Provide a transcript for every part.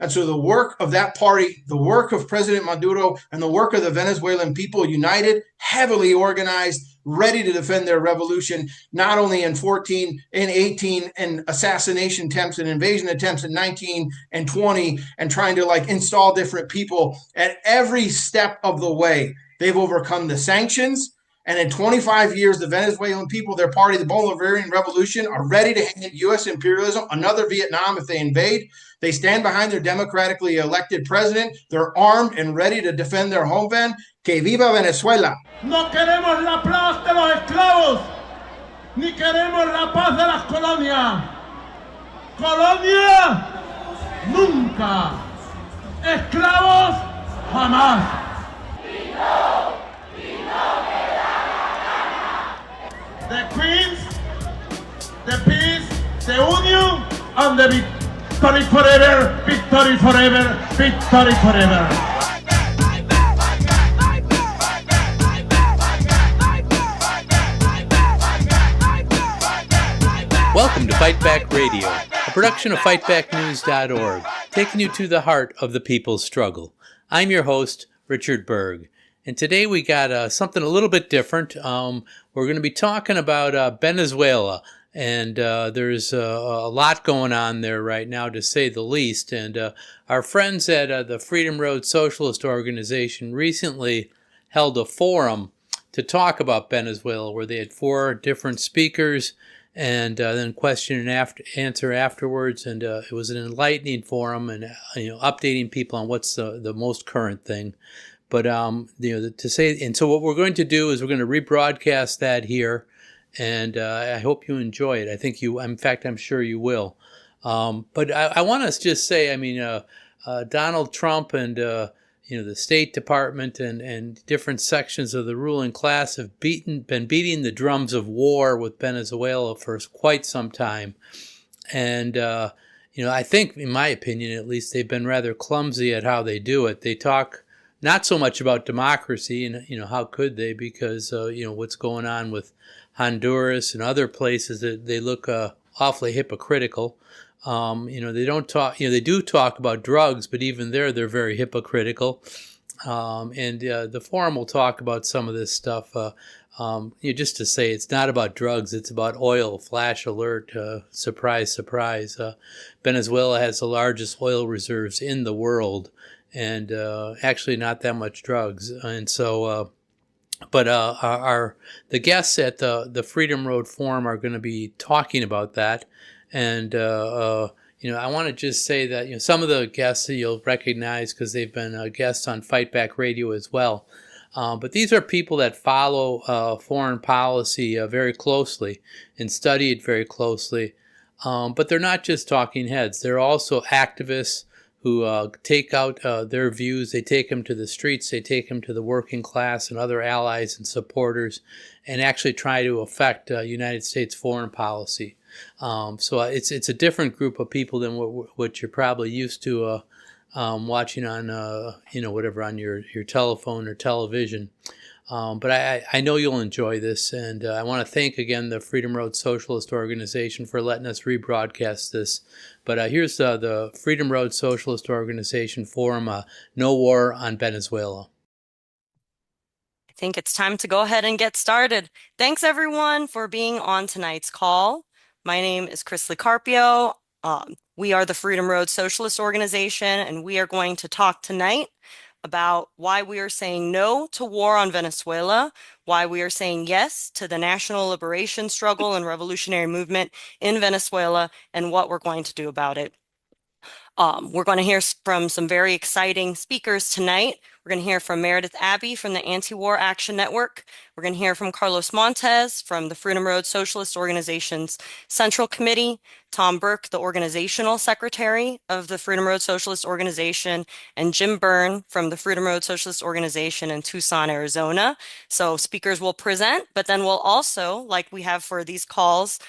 And so the work of that party, the work of President Maduro, and the work of the Venezuelan people united, heavily organized, ready to defend their revolution, not only in 14, in 18, and assassination attempts and invasion attempts in 19 and 20, and trying to install different people at every step of the way. They've overcome the sanctions. And in 25 years, the Venezuelan people, their party, the Bolivarian Revolution, are ready to hand U.S. imperialism another Vietnam if they invade. They stand behind their democratically elected president. They're armed and ready to defend their homeland. Que viva Venezuela. No queremos la paz de los esclavos, ni queremos la paz de las colonias. Colonia, nunca. Esclavos, jamás. The Queens, the peace, the union, and the victory forever, victory forever, victory forever. Welcome to Fight Back Radio, a production of FightBackNews.org, taking you to the heart of the people's struggle. I'm your host, Richard Burke. And today we got something a little bit different. We're going to be talking about Venezuela, and there's a lot going on there right now, to say the least. And our friends at the Freedom Road Socialist Organization recently held a forum to talk about Venezuela, where they had 4 different speakers and then question and answer afterwards. And it was an enlightening forum, and updating people on what's the most current thing. But to say, and so what we're going to do is we're going to rebroadcast that here, and I hope you enjoy it. I think in fact, I'm sure you will. But I want to just say, Donald Trump and the State Department and different sections of the ruling class have been beating the drums of war with Venezuela for quite some time, and I think, in my opinion at least, they've been rather clumsy at how they do it. They talk not so much about democracy, and how could they? Because what's going on with Honduras and other places, that they look awfully hypocritical. They don't talk. They do talk about drugs, but even there, they're very hypocritical. And the forum will talk about some of this stuff. Just to say, it's not about drugs; it's about oil. Flash alert! Surprise, surprise! Venezuela has the largest oil reserves in the world. And actually not that much drugs. And so, but the guests at the Freedom Road Forum are going to be talking about that. And, I want to just say that, some of the guests that you'll recognize because they've been guests on Fight Back Radio as well. But these are people that follow foreign policy very closely and study it very closely. But they're not just talking heads. They're also activists who take out their views. They take them to the streets, they take them to the working class and other allies and supporters, and actually try to affect United States foreign policy. So it's a different group of people than what you're probably used to watching on whatever on your telephone or television. But I know you'll enjoy this, and I want to thank again the Freedom Road Socialist Organization for letting us rebroadcast this. But here's the Freedom Road Socialist Organization Forum, No War on Venezuela. I think it's time to go ahead and get started. Thanks, everyone, for being on tonight's call. My name is Chris Licarpio. We are the Freedom Road Socialist Organization, and we are going to talk tonight about why we are saying no to war on Venezuela, why we are saying yes to the national liberation struggle and revolutionary movement in Venezuela, and what we're going to do about it. We're going to hear from some very exciting speakers tonight. We're going to hear from Meredith Aby from the Anti-War Action Network. We're going to hear from Carlos Montes from the Freedom Road Socialist Organization's Central Committee, Tom Burke, the Organizational Secretary of the Freedom Road Socialist Organization, and Jim Byrne from the Freedom Road Socialist Organization in Tucson, Arizona. So speakers will present, but then we'll also, like we have for these calls,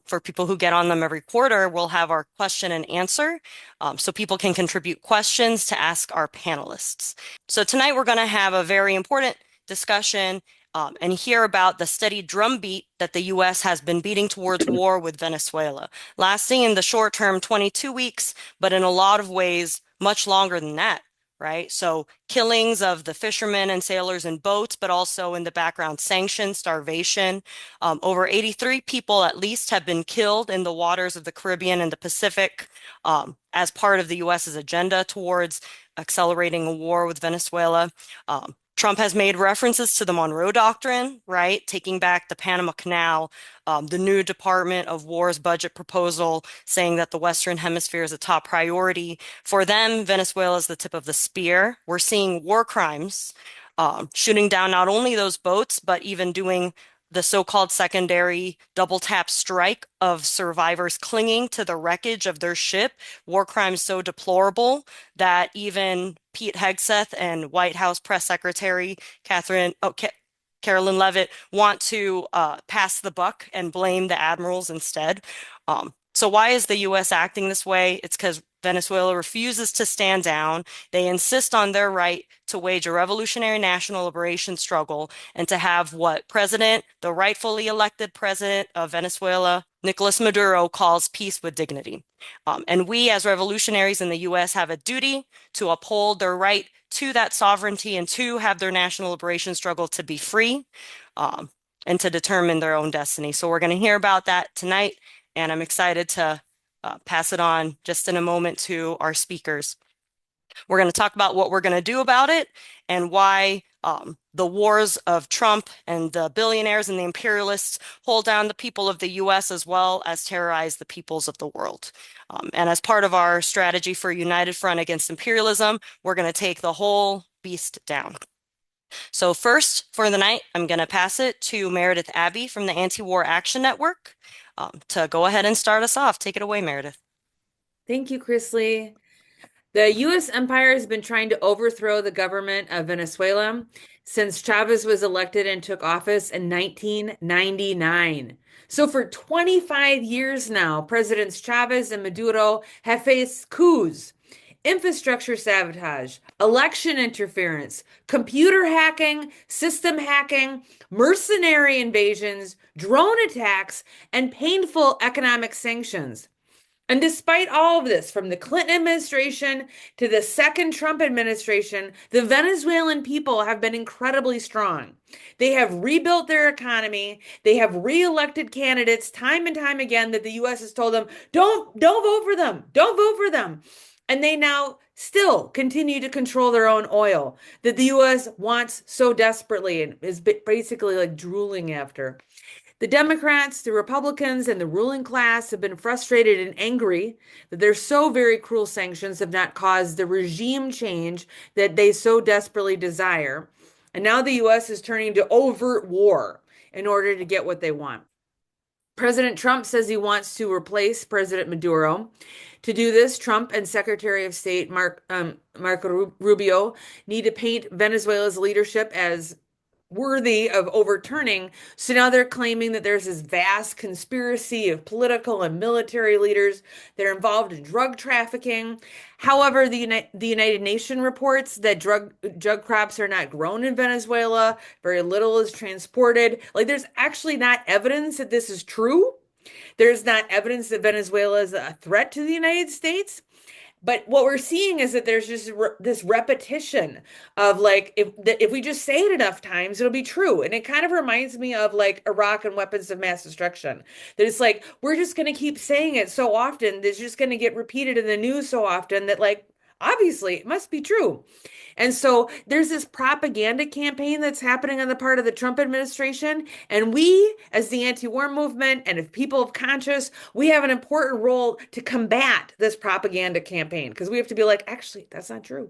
for people who get on them every quarter, we'll have our question and answer, so people can contribute questions to ask our panelists. So tonight we're going to have a very important discussion and hear about the steady drumbeat that the U.S. has been beating towards war with Venezuela, lasting in the short term 22 weeks, but in a lot of ways much longer than that. Right? So killings of the fishermen and sailors in boats, but also in the background, sanctions, starvation. Over 83 people at least have been killed in the waters of the Caribbean and the Pacific as part of the U.S.'s agenda towards accelerating a war with Venezuela. Trump has made references to the Monroe Doctrine, right? Taking back the Panama Canal, the new Department of War's budget proposal saying that the Western Hemisphere is a top priority. For them, Venezuela is the tip of the spear. We're seeing war crimes, shooting down not only those boats, but even doing the so-called secondary double tap strike of survivors clinging to the wreckage of their ship, war crimes so deplorable that even Pete Hegseth and White House Press Secretary Carolyn Leavitt want to pass the buck and blame the admirals instead. So why is the U.S. acting this way? It's because Venezuela refuses to stand down. They insist on their right to wage a revolutionary national liberation struggle and to have what the rightfully elected president of Venezuela, Nicolas Maduro, calls peace with dignity. And we as revolutionaries in the U.S. have a duty to uphold their right to that sovereignty and to have their national liberation struggle to be free and to determine their own destiny. So we're going to hear about that tonight, and I'm excited to pass it on just in a moment to our speakers. We're going to talk about what we're going to do about it and why the wars of Trump and the billionaires and the imperialists hold down the people of the U.S. as well as terrorize the peoples of the world. And as part of our strategy for a united front against imperialism, we're going to take the whole beast down. So first, for the night, I'm going to pass it to Meredith Aby from the Anti-War Action Network to go ahead and start us off. Take it away, Meredith. Thank you, Chrisley. The U.S. empire has been trying to overthrow the government of Venezuela since Chavez was elected and took office in 1999. So for 25 years now, Presidents Chavez and Maduro have faced coups, infrastructure sabotage, election interference, computer hacking, system hacking, mercenary invasions, drone attacks, and painful economic sanctions. And despite all of this, from the Clinton administration to the second Trump administration, the Venezuelan people have been incredibly strong. They have rebuilt their economy. They have reelected candidates time and time again that the U.S. has told them, don't vote for them. Don't vote for them. And they now still continue to control their own oil that the U.S. wants so desperately and is basically like drooling after. The Democrats, the Republicans, and the ruling class have been frustrated and angry that their so very cruel sanctions have not caused the regime change that they so desperately desire. And now the U.S. is turning to overt war in order to get what they want. President Trump says he wants to replace President Maduro. To do this, Trump and Secretary of State Marco Rubio need to paint Venezuela's leadership as worthy of overturning. So now they're claiming that there's this vast conspiracy of political and military leaders that are involved in drug trafficking. However, the United Nations reports that drug crops are not grown in Venezuela. Very little is transported. Like, there's actually not evidence that this is true. There's not evidence that Venezuela is a threat to the United States. But what we're seeing is that there's just this repetition of like, if we just say it enough times, it'll be true. And it kind of reminds me of like Iraq and weapons of mass destruction. That it's like, we're just going to keep saying it so often. It's just going to get repeated in the news so often that like, obviously it must be true. And so there's this propaganda campaign that's happening on the part of the Trump administration. And we, as the anti-war movement and if people of conscience, we have an important role to combat this propaganda campaign because we have to be like, actually, that's not true.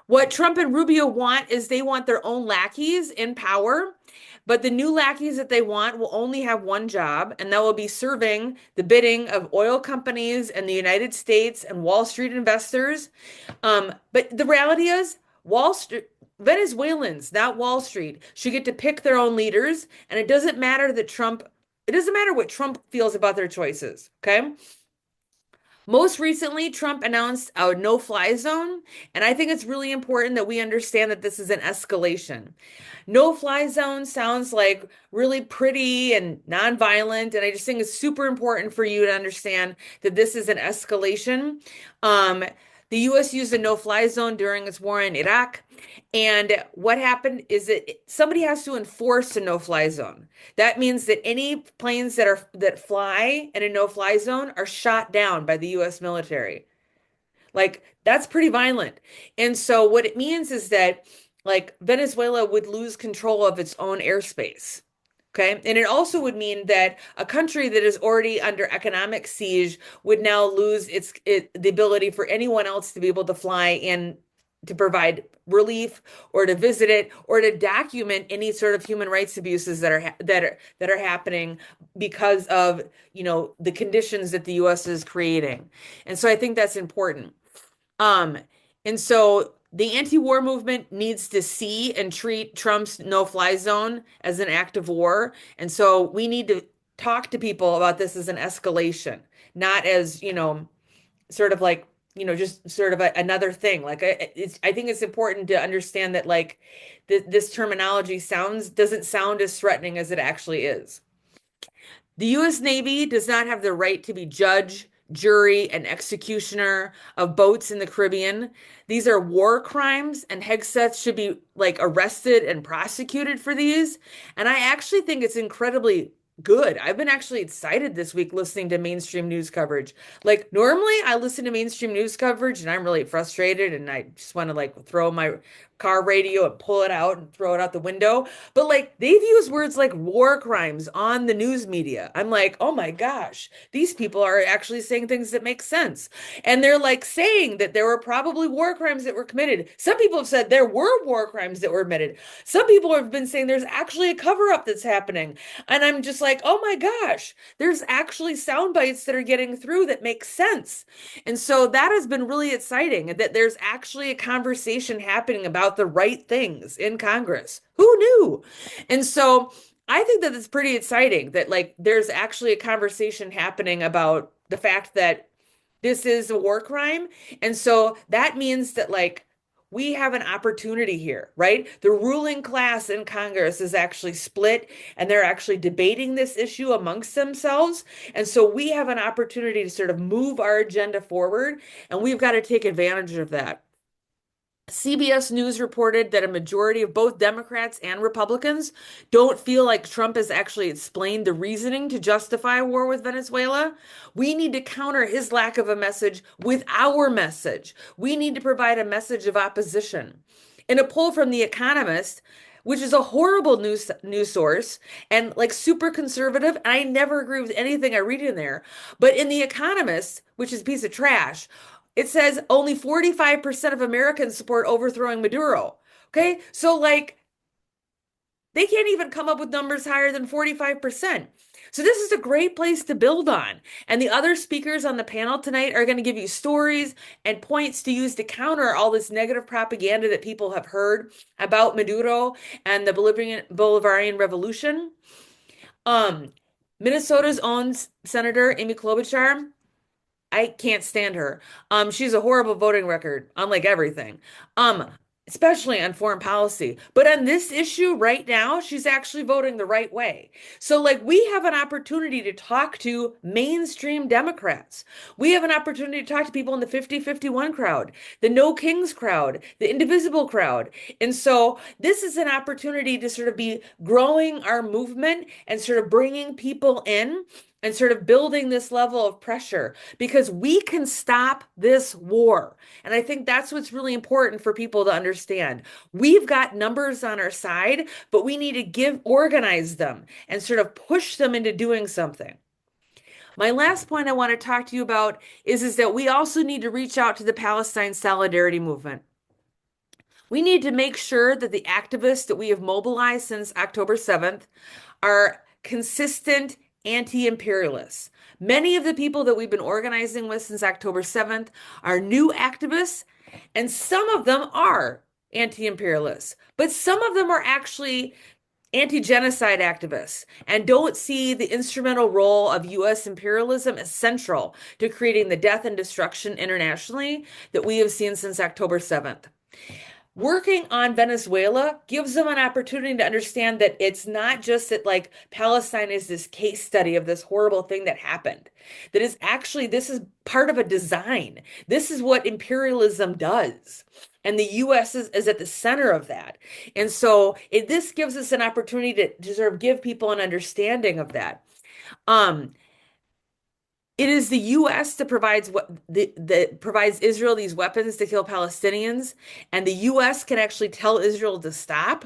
What Trump and Rubio want is they want their own lackeys in power. But the new lackeys that they want will only have one job, and that will be serving the bidding of oil companies and the United States and Wall Street investors. But the reality is, Wall Street, Venezuelans, not Wall Street, should get to pick their own leaders. And it doesn't matter that it doesn't matter what Trump feels about their choices. Okay. Most recently, Trump announced a no-fly zone, and I think it's really important that we understand that this is an escalation. No-fly zone sounds like really pretty and nonviolent, and I just think it's super important for you to understand that this is an escalation. The U.S. used a no-fly zone during its war in Iraq, and what happened is that somebody has to enforce a no-fly zone. That means that any planes that fly in a no-fly zone are shot down by the U.S. military. Like, that's pretty violent. And so what it means is that like Venezuela would lose control of its own airspace. Okay. And it also would mean that a country that is already under economic siege would now lose the ability for anyone else to be able to fly in to provide relief or to visit it or to document any sort of human rights abuses that are happening because of, the conditions that the US is creating. And so I think that's important. And so the anti-war movement needs to see and treat Trump's no-fly zone as an act of war. And so we need to talk to people about this as an escalation, not as, sort of like, just sort of another thing. Like I think it's important to understand that like this terminology doesn't sound as threatening as it actually is. The U.S. Navy does not have the right to be judge, jury, and executioner of boats in the Caribbean. These are war crimes, and Hegseth should be like arrested and prosecuted for these. And I actually think it's incredibly good. I've been actually excited this week listening to mainstream news coverage. Like normally I listen to mainstream news coverage and I'm really frustrated and I just want to like throw my car radio and pull it out and throw it out the window. But like they've used words like war crimes on the news media. I'm like, oh my gosh, these people are actually saying things that make sense. And they're like saying that there were probably war crimes that were committed. Some people have said there were war crimes that were committed. Some people have been saying there's actually a cover up that's happening. And I'm just like, oh my gosh, there's actually sound bites that are getting through that make sense. And so that has been really exciting, that there's actually a conversation happening about the right things in Congress. Who knew? And so I think that it's pretty exciting that like there's actually a conversation happening about the fact that this is a war crime. And so that means that like we have an opportunity here, right? The ruling class in Congress is actually split and they're actually debating this issue amongst themselves. And so we have an opportunity to sort of move our agenda forward, and we've got to take advantage of that. CBS News reported that a majority of both Democrats and Republicans don't feel like Trump has actually explained the reasoning to justify a war with Venezuela. We need to counter his lack of a message with our message. We need to provide a message of opposition. In a poll from The Economist, which is a horrible news source and like super conservative, and I never agree with anything I read in there, but in The Economist, which is a piece of trash, it says only 45% of Americans support overthrowing Maduro. Okay, so like they can't even come up with numbers higher than 45%. So this is a great place to build on. And the other speakers on the panel tonight are going to give you stories and points to use to counter all this negative propaganda that people have heard about Maduro and the Bolivarian Revolution. Minnesota's own Senator Amy Klobuchar, I can't stand her. She's a horrible voting record, unlike everything. Especially on foreign policy. But on this issue right now, she's actually voting the right way. So like we have an opportunity to talk to mainstream Democrats. We have an opportunity to talk to people in the 50-51 crowd, the No Kings crowd, the Indivisible crowd. And so this is an opportunity to sort of be growing our movement and sort of bringing people in and sort of building this level of pressure, because we can stop this war. And I think that's what's really important for people to understand. We've got numbers on our side, but we need to organize them and sort of push them into doing something. My last point I want to talk to you about is that we also need to reach out to the Palestine solidarity movement. We need to make sure that the activists that we have mobilized since October 7th are consistent anti-imperialists. Many of the people that we've been organizing with since October 7th are new activists, and some of them are anti-imperialists, but some of them are actually anti-genocide activists and don't see the instrumental role of U.S. imperialism as central to creating the death and destruction internationally that we have seen since October 7th. Working on Venezuela gives them an opportunity to understand that it's not just that like Palestine is this case study of this horrible thing that happened. That is actually, this is part of a design. This is what imperialism does. And the U.S. is at the center of that. And so this gives us an opportunity to sort of give people an understanding of that. It is the U.S. that provides Israel these weapons to kill Palestinians, and the U.S. can actually tell Israel to stop.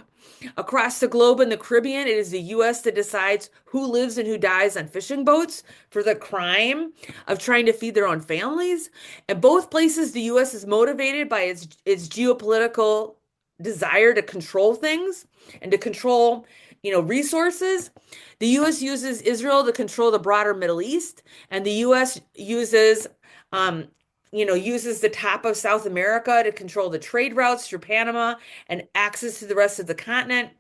Across the globe in the Caribbean, it is the U.S. that decides who lives and who dies on fishing boats for the crime of trying to feed their own families. And both places, the U.S. is motivated by its geopolitical desire to control things and to control, resources. The U.S. uses Israel to control the broader Middle East, and the U.S. uses the top of South America to control the trade routes through Panama and access to the rest of the continent.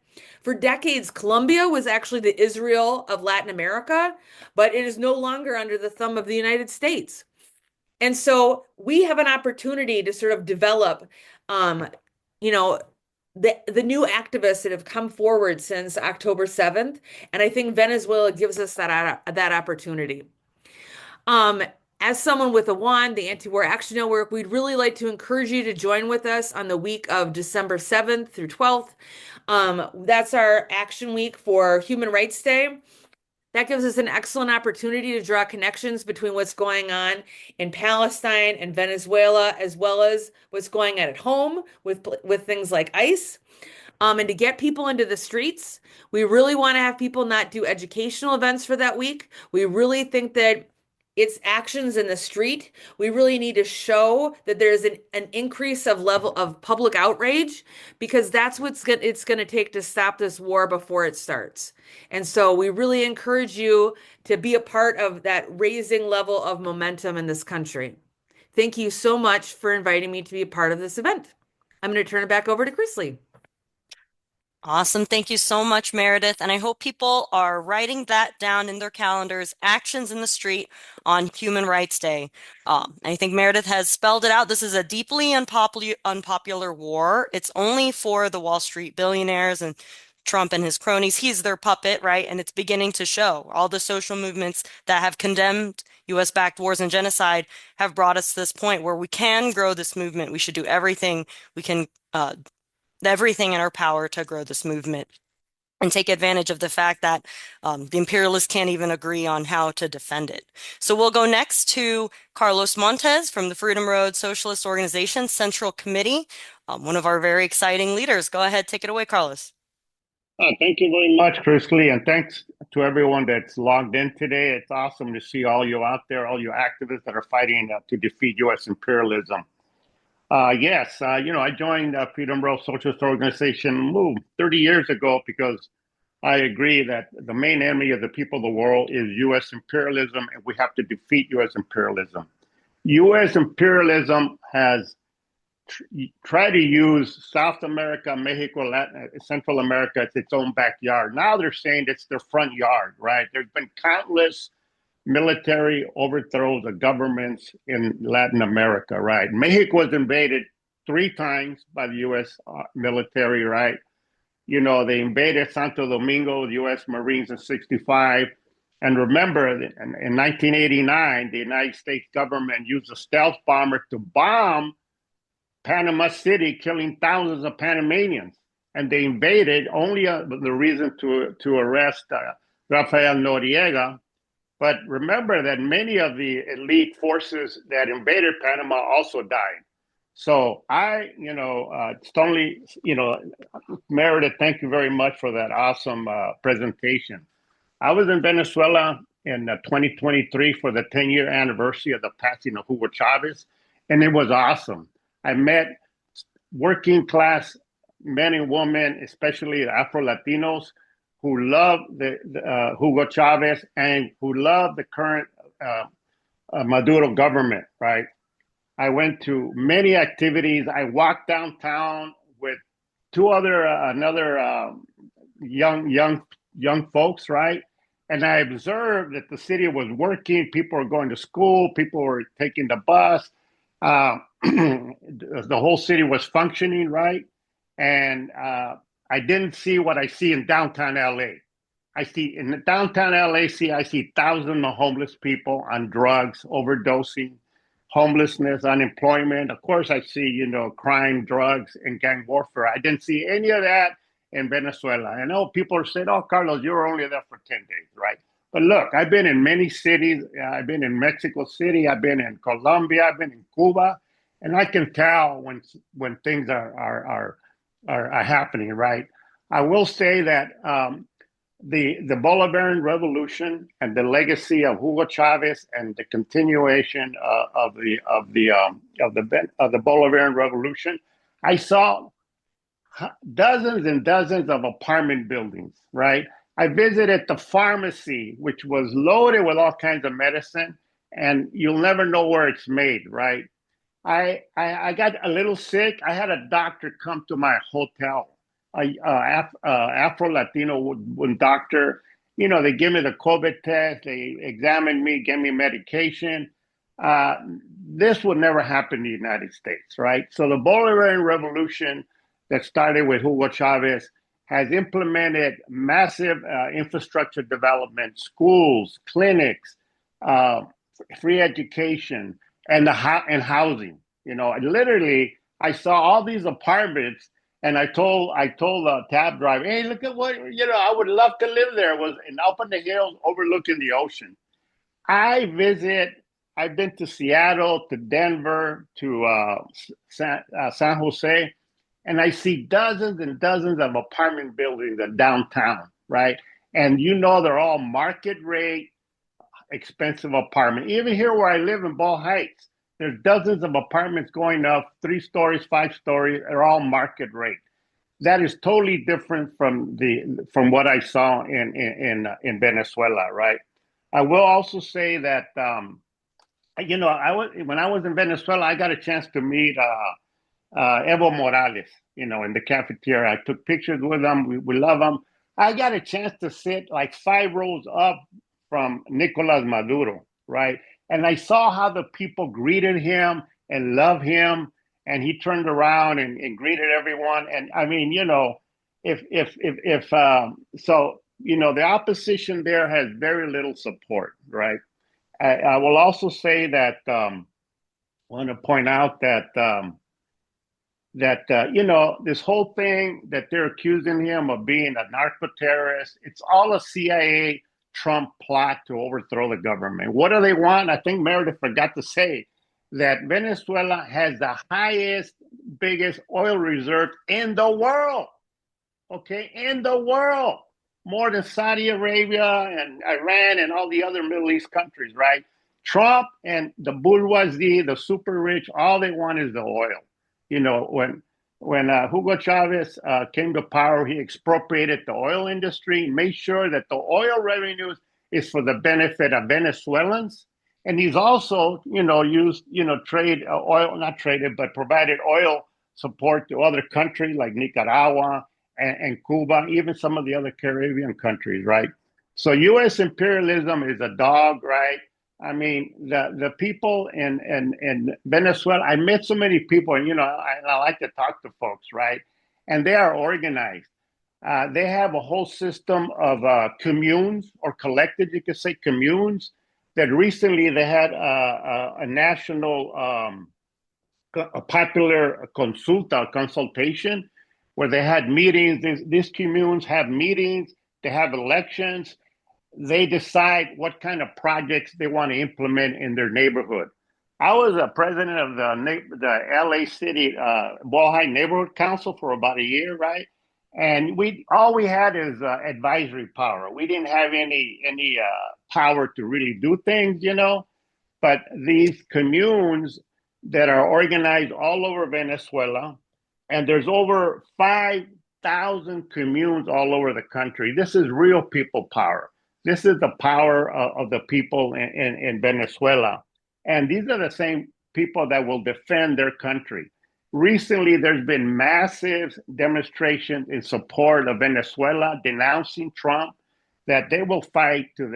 For decades, Colombia was actually the Israel of Latin America, but it is no longer under the thumb of the United States. And so we have an opportunity to sort of develop, the new activists that have come forward since October 7th. And I think Venezuela gives us that opportunity. As someone with a WAN, the Anti-War Action Network, we'd really like to encourage you to join with us on the week of December 7th through 12th. That's our action week for Human Rights Day. That gives us an excellent opportunity to draw connections between what's going on in Palestine and Venezuela, as well as what's going on at home with things like ICE. And to get people into the streets, we really want to have people not do educational events for that week. We really think that it's actions in the street. We really need to show that there's an increase of level of public outrage, because that's what it's going to take to stop this war before it starts. And so we really encourage you to be a part of that raising level of momentum in this country. Thank you so much for inviting me to be a part of this event. I'm going to turn it back over to Chrisley. Awesome. Thank you so much, Meredith. And I hope people are writing that down in their calendars, actions in the street on Human Rights Day. I think Meredith has spelled it out. This is a deeply unpopular war. It's only for the Wall Street billionaires and Trump and his cronies. He's their puppet, right? And it's beginning to show. All the social movements that have condemned U.S.-backed wars and genocide have brought us to this point where we can grow this movement. We should do everything we can, everything in our power to grow this movement and take advantage of the fact that the imperialists can't even agree on how to defend it. So we'll go next to Carlos Montes from the Freedom Road Socialist Organization Central Committee, one of our very exciting leaders. Go ahead, take it away, Carlos. Thank you very much, Chrisley, and thanks to everyone that's logged in today. It's awesome to see all you out there, all you activists that are fighting to defeat U.S. imperialism. Yes, I joined Freedom Road Socialist Organization 30 years ago because I agree that the main enemy of the people of the world is U.S. imperialism, and we have to defeat U.S. imperialism. U.S. imperialism has tried to use South America, Mexico, Central America as its own backyard. Now they're saying it's their front yard, right? There's been countless military overthrows of governments in Latin America, right? Mexico was invaded 3 times by the U.S. Military, right? They invaded Santo Domingo, the U.S. Marines in 1965. And remember, in 1989, the United States government used a stealth bomber to bomb Panama City, killing thousands of Panamanians. And they invaded only the reason to arrest Rafael Noriega. But remember that many of the elite forces that invaded Panama also died. So Meredith, thank you very much for that awesome presentation. I was in Venezuela in 2023 for the 10-year anniversary of the passing of Hugo Chavez, and it was awesome. I met working class men and women, especially Afro-Latinos, who love the Hugo Chavez and who love the current Maduro government, right? I went to many activities. I walked downtown with another young folks, right? And I observed that the city was working. People were going to school. People were taking the bus. The whole city was functioning, right? And I didn't see what I see in downtown LA. I see in the downtown LA, I see thousands of homeless people on drugs, overdosing, homelessness, unemployment. Of course, I see, crime, drugs, and gang warfare. I didn't see any of that in Venezuela. I know people are saying, "Oh, Carlos, you were only there for 10 days, right?" But look, I've been in many cities. I've been in Mexico City. I've been in Colombia. I've been in Cuba, and I can tell when things are happening, right? I will say that the Bolivarian Revolution and the legacy of Hugo Chavez and the continuation of the Bolivarian Revolution, I saw dozens and dozens of apartment buildings, right? I visited the pharmacy, which was loaded with all kinds of medicine, and you'll never know where it's made, right? I got a little sick. I had a doctor come to my hotel, Afro-Latino doctor. They give me the COVID test. They examined me, gave me medication. This would never happen in the United States, right? So the Bolivarian Revolution that started with Hugo Chavez has implemented massive infrastructure development, schools, clinics, free education, and housing. Literally, I saw all these apartments, and I told the cab driver, "Hey, look at what I would love to live there." It was up in the hills, overlooking the ocean. I've been to Seattle, to Denver, to San Jose, and I see dozens and dozens of apartment buildings in downtown, right? And they're all market rate, expensive apartment. Even here where I live in Ball Heights, there's dozens of apartments going up, 3 stories, 5 stories. They're all market rate. That is totally different from what I saw in Venezuela, right? I will also say that when I was in Venezuela, I got a chance to meet Evo Morales, in the cafeteria. I took pictures with him. We love him. I got a chance to sit like 5 rows up from Nicolas Maduro, right? And I saw how the people greeted him and loved him, and he turned around and greeted everyone. And I mean, the opposition there has very little support, right? I will also say that I want to point out that this whole thing that they're accusing him of being a narco-terrorist, it's all a CIA Trump plot to overthrow the government. What do they want? I think Meredith forgot to say that Venezuela has the biggest oil reserve in the world. Okay, in the world, more than Saudi Arabia and Iran and all the other Middle East countries, right? Trump and the bourgeoisie, the super rich, all they want is the oil. When Hugo Chavez came to power, he expropriated the oil industry, made sure that the oil revenues is for the benefit of Venezuelans. And he's also, provided oil support to other countries like Nicaragua and Cuba, even some of the other Caribbean countries, right? So U.S. imperialism is a dog, right? I mean, the people in Venezuela, I met so many people, and, I like to talk to folks, right? And they are organized. They have a whole system of communes or collectives, you could say communes, that recently they had a national, a popular consultation where they had meetings. These communes have meetings, they have elections. They decide what kind of projects they want to implement in their neighborhood. I was a president of the LA City Ball High Neighborhood Council for about a year, right? And all we had is advisory power. We didn't have any power to really do things, But these communes that are organized all over Venezuela, and there's over 5,000 communes all over the country. This is real people power. This is the power of the people in Venezuela. And these are the same people that will defend their country. Recently, there's been massive demonstrations in support of Venezuela, denouncing Trump, that they will fight to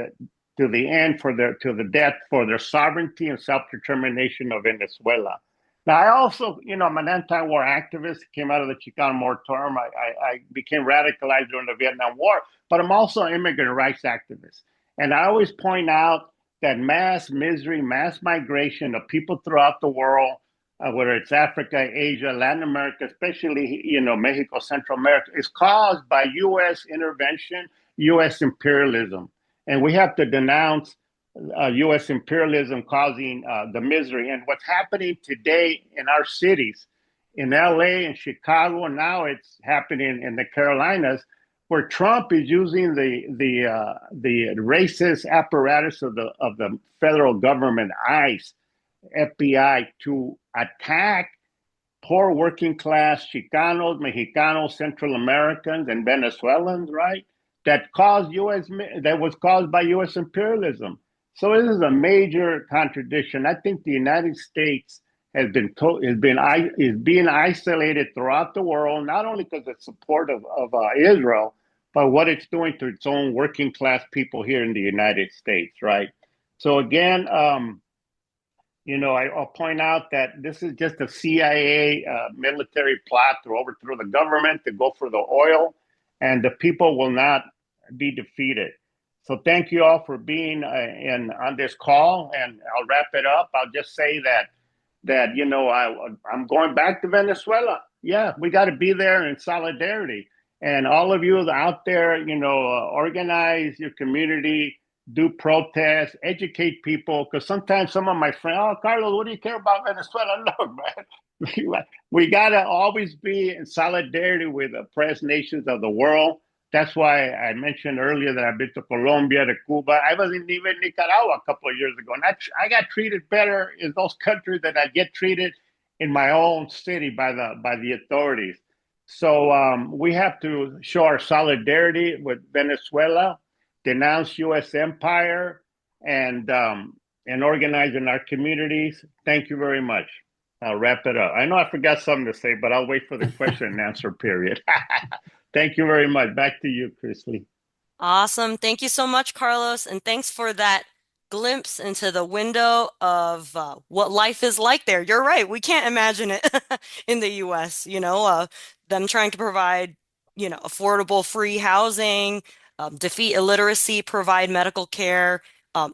the end to the death for their sovereignty and self-determination of Venezuela. Now, I also, I'm an anti-war activist, came out of the Chicano moratorium. I became radicalized during the Vietnam War, but I'm also an immigrant rights activist. And I always point out that mass misery, mass migration of people throughout the world, whether it's Africa, Asia, Latin America, especially, Mexico, Central America, is caused by U.S. intervention, U.S. imperialism. And we have to denounce U.S. imperialism causing the misery. And what's happening today in our cities, in L.A. and Chicago, and now it's happening in the Carolinas, where Trump is using the racist apparatus of the federal government, ICE, FBI, to attack poor working class Chicanos, Mexicanos, Central Americans, and Venezuelans, right? That was caused by U.S. imperialism. So this is a major contradiction. I think the United States is being isolated throughout the world, not only because of support of Israel, but what it's doing to its own working class people here in the United States, right? So again, I'll point out that this is just a CIA military plot to overthrow the government, to go for the oil, and the people will not be defeated. So thank you all for being on this call, and I'll wrap it up. I'll just say that I'm going back to Venezuela. Yeah, we got to be there in solidarity. And all of you out there, organize your community, do protests, educate people, because sometimes some of my friends, oh, Carlos, what do you care about Venezuela? Look, man, we got to always be in solidarity with the oppressed nations of the world. That's why I mentioned earlier that I've been to Colombia, to Cuba. I was even in Nicaragua a couple of years ago, and I got treated better in those countries than I get treated in my own city by the authorities. So we have to show our solidarity with Venezuela, denounce U.S. empire, and organize in our communities. Thank you very much. I'll wrap it up. I know I forgot something to say, but I'll wait for the question and answer period. Thank you very much. Back to you, Chrisley. Awesome. Thank you so much, Carlos. And thanks for that glimpse into the window of what life is like there. You're right. We can't imagine it in the U.S., them trying to provide, affordable free housing, defeat illiteracy, provide medical care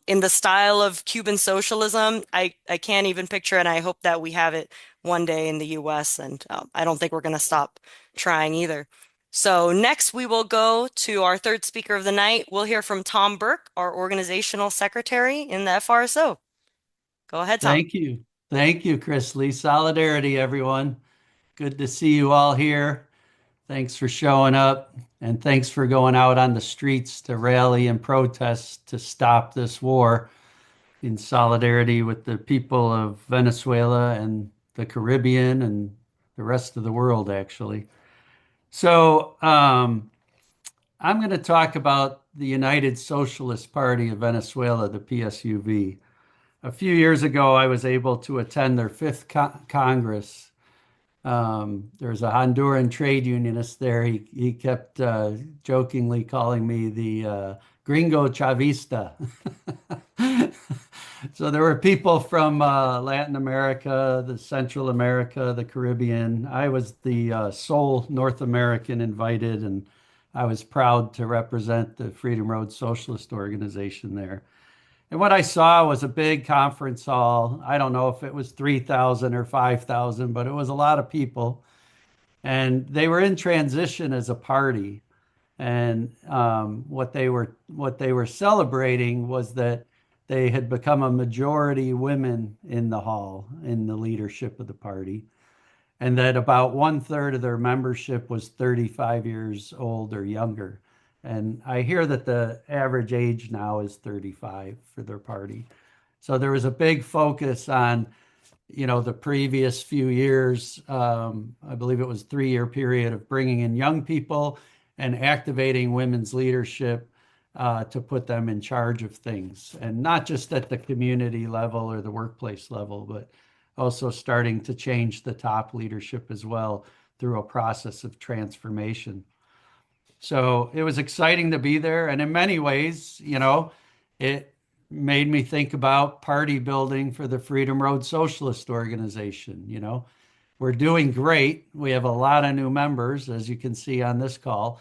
in the style of Cuban socialism. I can't even picture it. And I hope that we have it one day in the U.S. And I don't think we're going to stop trying either. So next we will go to our third speaker of the night. We'll hear from Tom Burke, our organizational secretary in the FRSO. Go ahead, Tom. Thank you. Thank you, Chrisley. Solidarity, everyone. Good to see you all here. Thanks for showing up, and thanks for going out on the streets to rally and protest to stop this war in solidarity with the people of Venezuela and the Caribbean and the rest of the world, actually. So I'm going to talk about the United Socialist Party of Venezuela, the PSUV. A few years ago, I was able to attend their fifth Congress. There's a Honduran trade unionist there. He kept jokingly calling me the gringo chavista. So there were people from Latin America, the Central America, the Caribbean. I was the sole North American invited, and I was proud to represent the Freedom Road Socialist Organization there. And what I saw was a big conference hall. I don't know if it was 3,000 or 5,000, but it was a lot of people. And they were in transition as a party. And what they were celebrating was that they had become a majority women in the hall, in the leadership of the party, and that about 1/3 of their membership was 35 years old or younger. And I hear that the average age now is 35 for their party. So there was a big focus on, the previous few years, I believe it was a 3-year period of bringing in young people and activating women's leadership to put them in charge of things, and not just at the community level or the workplace level, but also starting to change the top leadership as well through a process of transformation. So it was exciting to be there. And in many ways, it made me think about party building for the Freedom Road Socialist Organization. We're doing great. We have a lot of new members, as you can see on this call.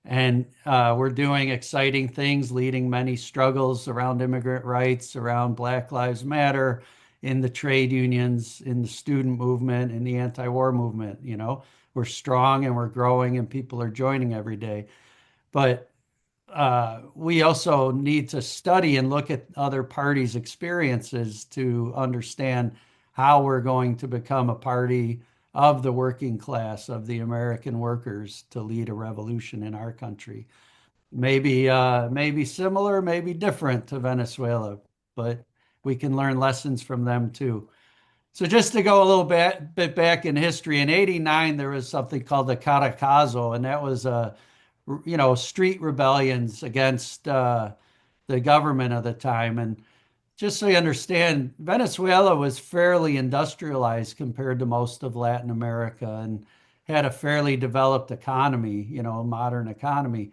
And we're doing exciting things, leading many struggles around immigrant rights, around Black Lives Matter, in the trade unions, in the student movement, in the anti-war movement. We're strong and we're growing and people are joining every day. But we also need to study and look at other parties' experiences to understand how we're going to become a party of the working class, of the American workers, to lead a revolution in our country. Maybe similar, maybe different to Venezuela, but we can learn lessons from them too. So just to go a little bit back in history, in '89 there was something called the Caracazo, and that was street rebellions against the government of the time. And just so you understand, Venezuela was fairly industrialized compared to most of Latin America and had a fairly developed economy, a modern economy.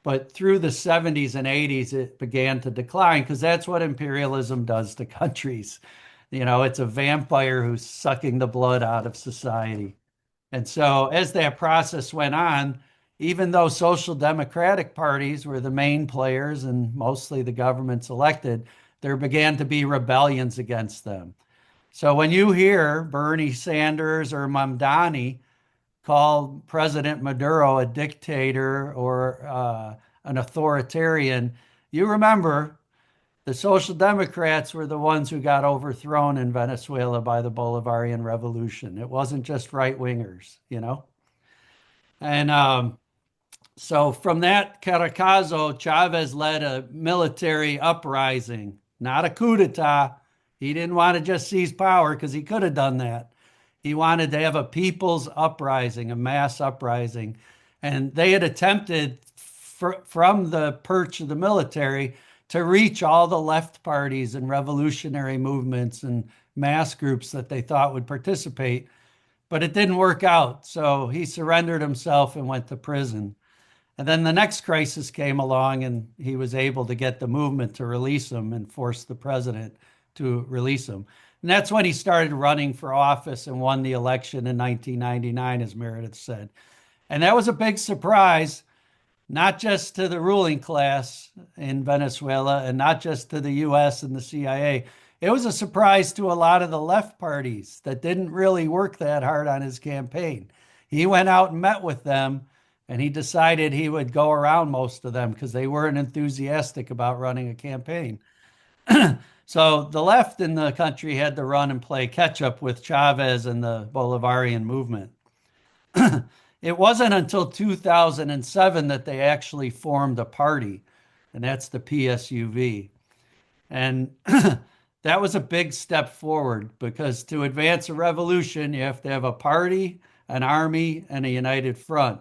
But through the 70s and 80s, it began to decline because that's what imperialism does to countries. It's a vampire who's sucking the blood out of society. And so as that process went on, even though social democratic parties were the main players and mostly the governments elected, there began to be rebellions against them. So when you hear Bernie Sanders or Mamdani call President Maduro a dictator or an authoritarian, you remember the Social Democrats were the ones who got overthrown in Venezuela by the Bolivarian Revolution. It wasn't just right-wingers, And so from that Caracazo, Chavez led a military uprising, not a coup d'etat. He didn't want to just seize power because he could have done that. He wanted to have a people's uprising, a mass uprising. And they had attempted from the perch of the military to reach all the left parties and revolutionary movements and mass groups that they thought would participate. But it didn't work out. So he surrendered himself and went to prison. And then the next crisis came along and he was able to get the movement to release him and force the president to release him. And that's when he started running for office and won the election in 1999, as Meredith said. And that was a big surprise, not just to the ruling class in Venezuela and not just to the US and the CIA. It was a surprise to a lot of the left parties that didn't really work that hard on his campaign. He went out and met with them, and he decided he would go around most of them because they weren't enthusiastic about running a campaign. So the left in the country had to run and play catch up with Chavez and the Bolivarian movement. It wasn't until 2007 that they actually formed a party, and that's the PSUV. And that was a big step forward because to advance a revolution, you have to have a party, an army, and a united front.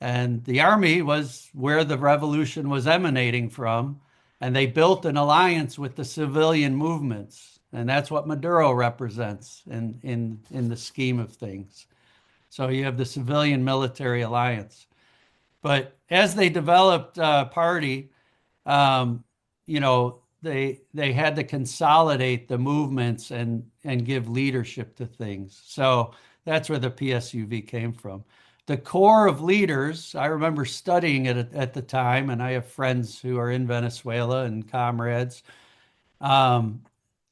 And the army was where the revolution was emanating from, and they built an alliance with the civilian movements. And that's what Maduro represents in the scheme of things. So you have the civilian military alliance. But as they developed party, they had to consolidate the movements and give leadership to things. So that's where the PSUV came from. The core of leaders, I remember studying it at the time, and I have friends who are in Venezuela and comrades.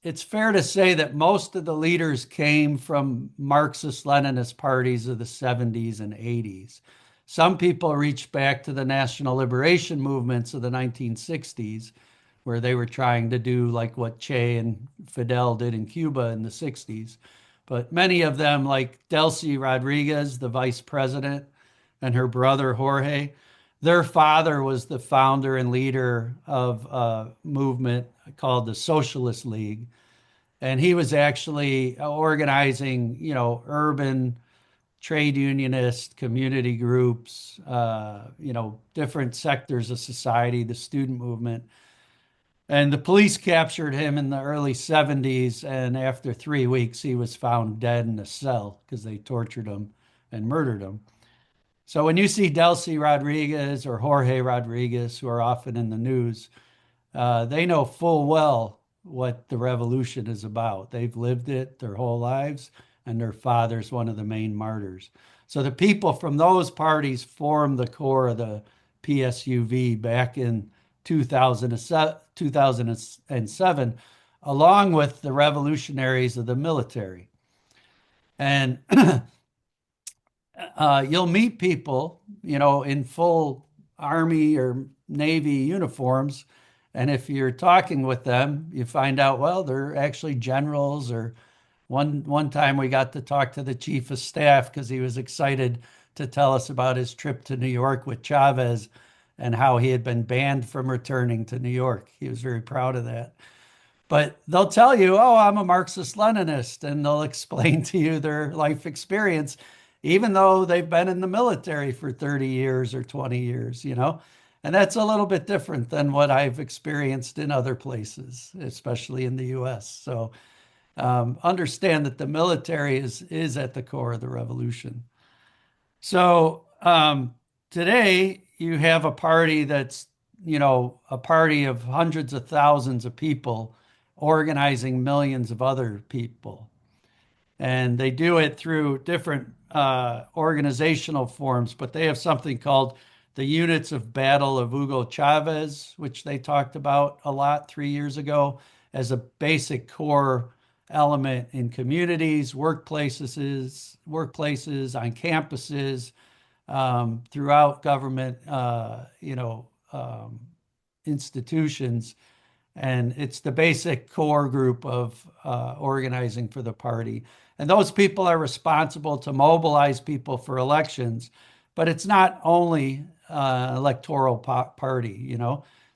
It's fair to say that most of the leaders came from Marxist-Leninist parties of the 70s and 80s. Some people reached back to the national liberation movements of the 1960s, where they were trying to do like what Che and Fidel did in Cuba in the 60s. But many of them, like Delcy Rodriguez, the vice president, and her brother Jorge, their father was the founder and leader of a movement called the Socialist League. And he was actually organizing, urban trade unionist community groups, different sectors of society, the student movement. And the police captured him in the early 70s. And after 3 weeks, he was found dead in a cell because they tortured him and murdered him. So when you see Delcy Rodriguez or Jorge Rodriguez, who are often in the news, they know full well what the revolution is about. They've lived it their whole lives, and their father's one of the main martyrs. So the people from those parties formed the core of the PSUV back in 2007, along with the revolutionaries of the military. And you'll meet people, in full Army or Navy uniforms. And if you're talking with them, you find out, well, they're actually generals. Or one time we got to talk to the chief of staff because he was excited to tell us about his trip to New York with Chavez and how he had been banned from returning to New York. He was very proud of that. But they'll tell you, oh, I'm a Marxist-Leninist, and they'll explain to you their life experience, even though they've been in the military for 30 years or 20 years, And that's a little bit different than what I've experienced in other places, especially in the US. So understand that the military is at the core of the revolution. So today you have a party that's, a party of hundreds of thousands of people organizing millions of other people. And they do it through different organizational forms, but they have something called the Units of Battle of Hugo Chavez, which they talked about a lot 3 years ago as a basic core element in communities, workplaces, on campuses, throughout government, institutions. And it's the basic core group of organizing for the party. And those people are responsible to mobilize people for elections. But it's not only electoral party,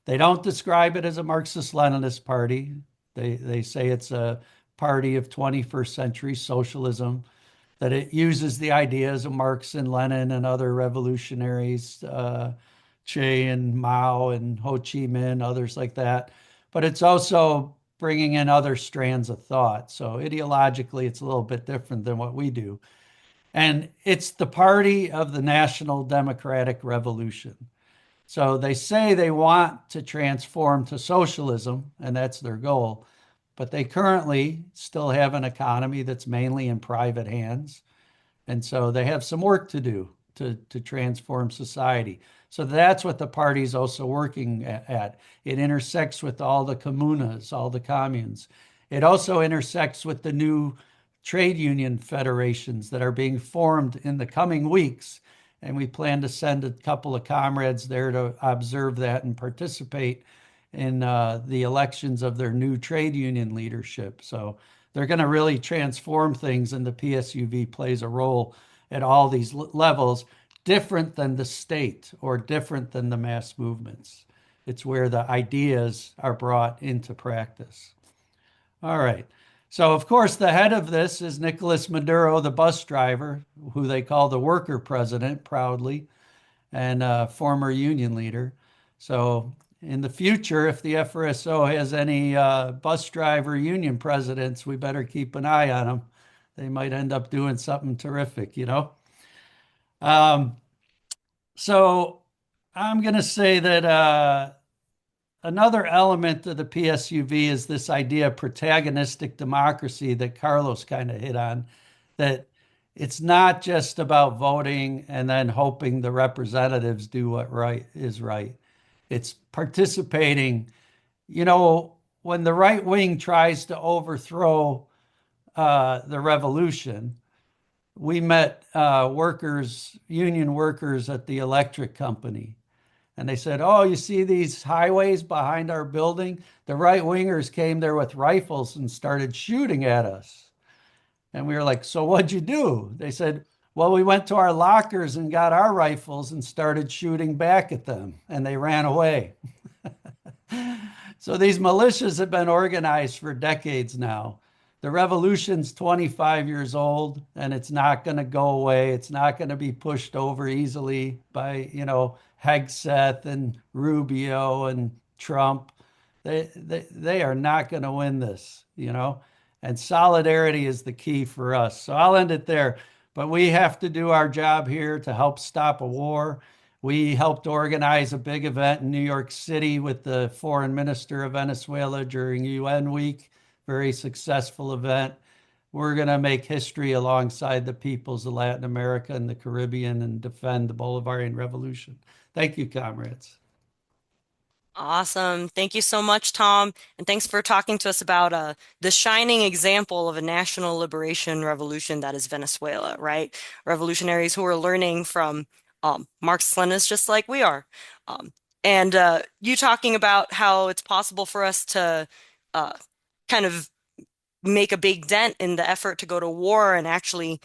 They don't describe it as a Marxist-Leninist party. They say it's a party of 21st century socialism, that it uses the ideas of Marx and Lenin and other revolutionaries, Che and Mao and Ho Chi Minh, others like that. But it's also bringing in other strands of thought. So ideologically, it's a little bit different than what we do. And it's the party of the National Democratic Revolution. So they say they want to transform to socialism, and that's their goal. But they currently still have an economy that's mainly in private hands. And so they have some work to do to transform society. So that's what the party is also working at. It intersects with all the comunas, all the communes. It also intersects with the new trade union federations that are being formed in the coming weeks. And we plan to send a couple of comrades there to observe that and participate in the elections of their new trade union leadership. So they're going to really transform things, and the PSUV plays a role at all these levels, different than the state or different than the mass movements. It's where the ideas are brought into practice. All right. So, of course, the head of this is Nicolas Maduro, the bus driver, who they call the worker president proudly, and a former union leader. So in the future, if the FRSO has any bus driver union presidents, we better keep an eye on them. They might end up doing something terrific, So I'm going to say that another element of the PSUV is this idea of protagonistic democracy that Carlos kind of hit on, that it's not just about voting and then hoping the representatives do what is right. It's participating. When the right wing tries to overthrow the revolution, we met union workers at the electric company. And they said, oh, you see these highways behind our building? The right-wingers came there with rifles and started shooting at us. And we were like, so what'd you do? They said, well, we went to our lockers and got our rifles and started shooting back at them. And they ran away. So these militias have been organized for decades now. The revolution's 25 years old, and it's not going to go away. It's not going to be pushed over easily by, Hegseth and Rubio and Trump. they are not going to win this, you know, and solidarity is the key for us. So I'll end it there. But we have to do our job here to help stop a war. We helped organize a big event in New York City with the foreign minister of Venezuela during UN Week. Very successful event. We're going to make history alongside the peoples of Latin America and the Caribbean and defend the Bolivarian Revolution. Thank you, comrades. Awesome. Thank you so much, Tom. And thanks for talking to us about the shining example of a national liberation revolution that is Venezuela, right? Revolutionaries who are learning from Marxist-Leninists just like we are. And you talking about how it's possible for us to kind of make a big dent in the effort to go to war and actually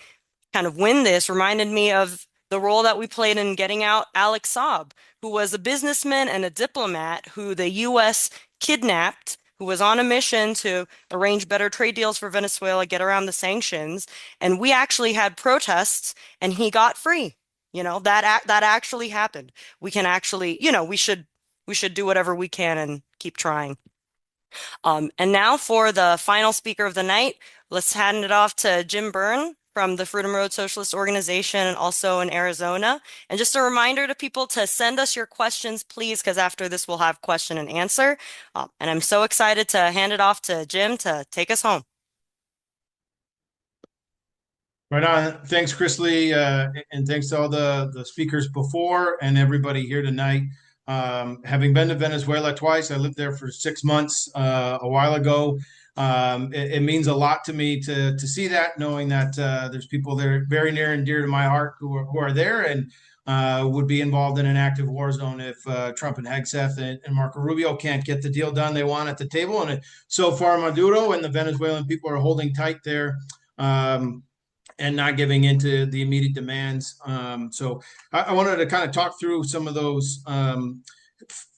kind of win this reminded me of the role that we played in getting out Alex Saab, who was a businessman and a diplomat who the U.S. kidnapped, who was on a mission to arrange better trade deals for Venezuela, get around the sanctions. And we actually had protests and he got free. You know, that actually happened. We can actually, you know, we should do whatever we can and keep trying. And now for the final speaker of the night, let's hand it off to Jim Byrne from the Freedom Road Socialist Organization and also in Arizona. And just a reminder to people to send us your questions, please, because after this we'll have question and answer. And I'm so excited to hand it off to Jim to take us home. Right on. Thanks, Chrisley, and thanks to all the speakers before and everybody here tonight. Having been to Venezuela twice, I lived there for 6 months a while ago. It means a lot to me to see that, knowing that there's people there very near and dear to my heart who are there and would be involved in an active war zone if Trump and Hegseth and Marco Rubio can't get the deal done they want at the table. And so far, Maduro and the Venezuelan people are holding tight there and not giving into the immediate demands. So I wanted to kind of talk through some of those,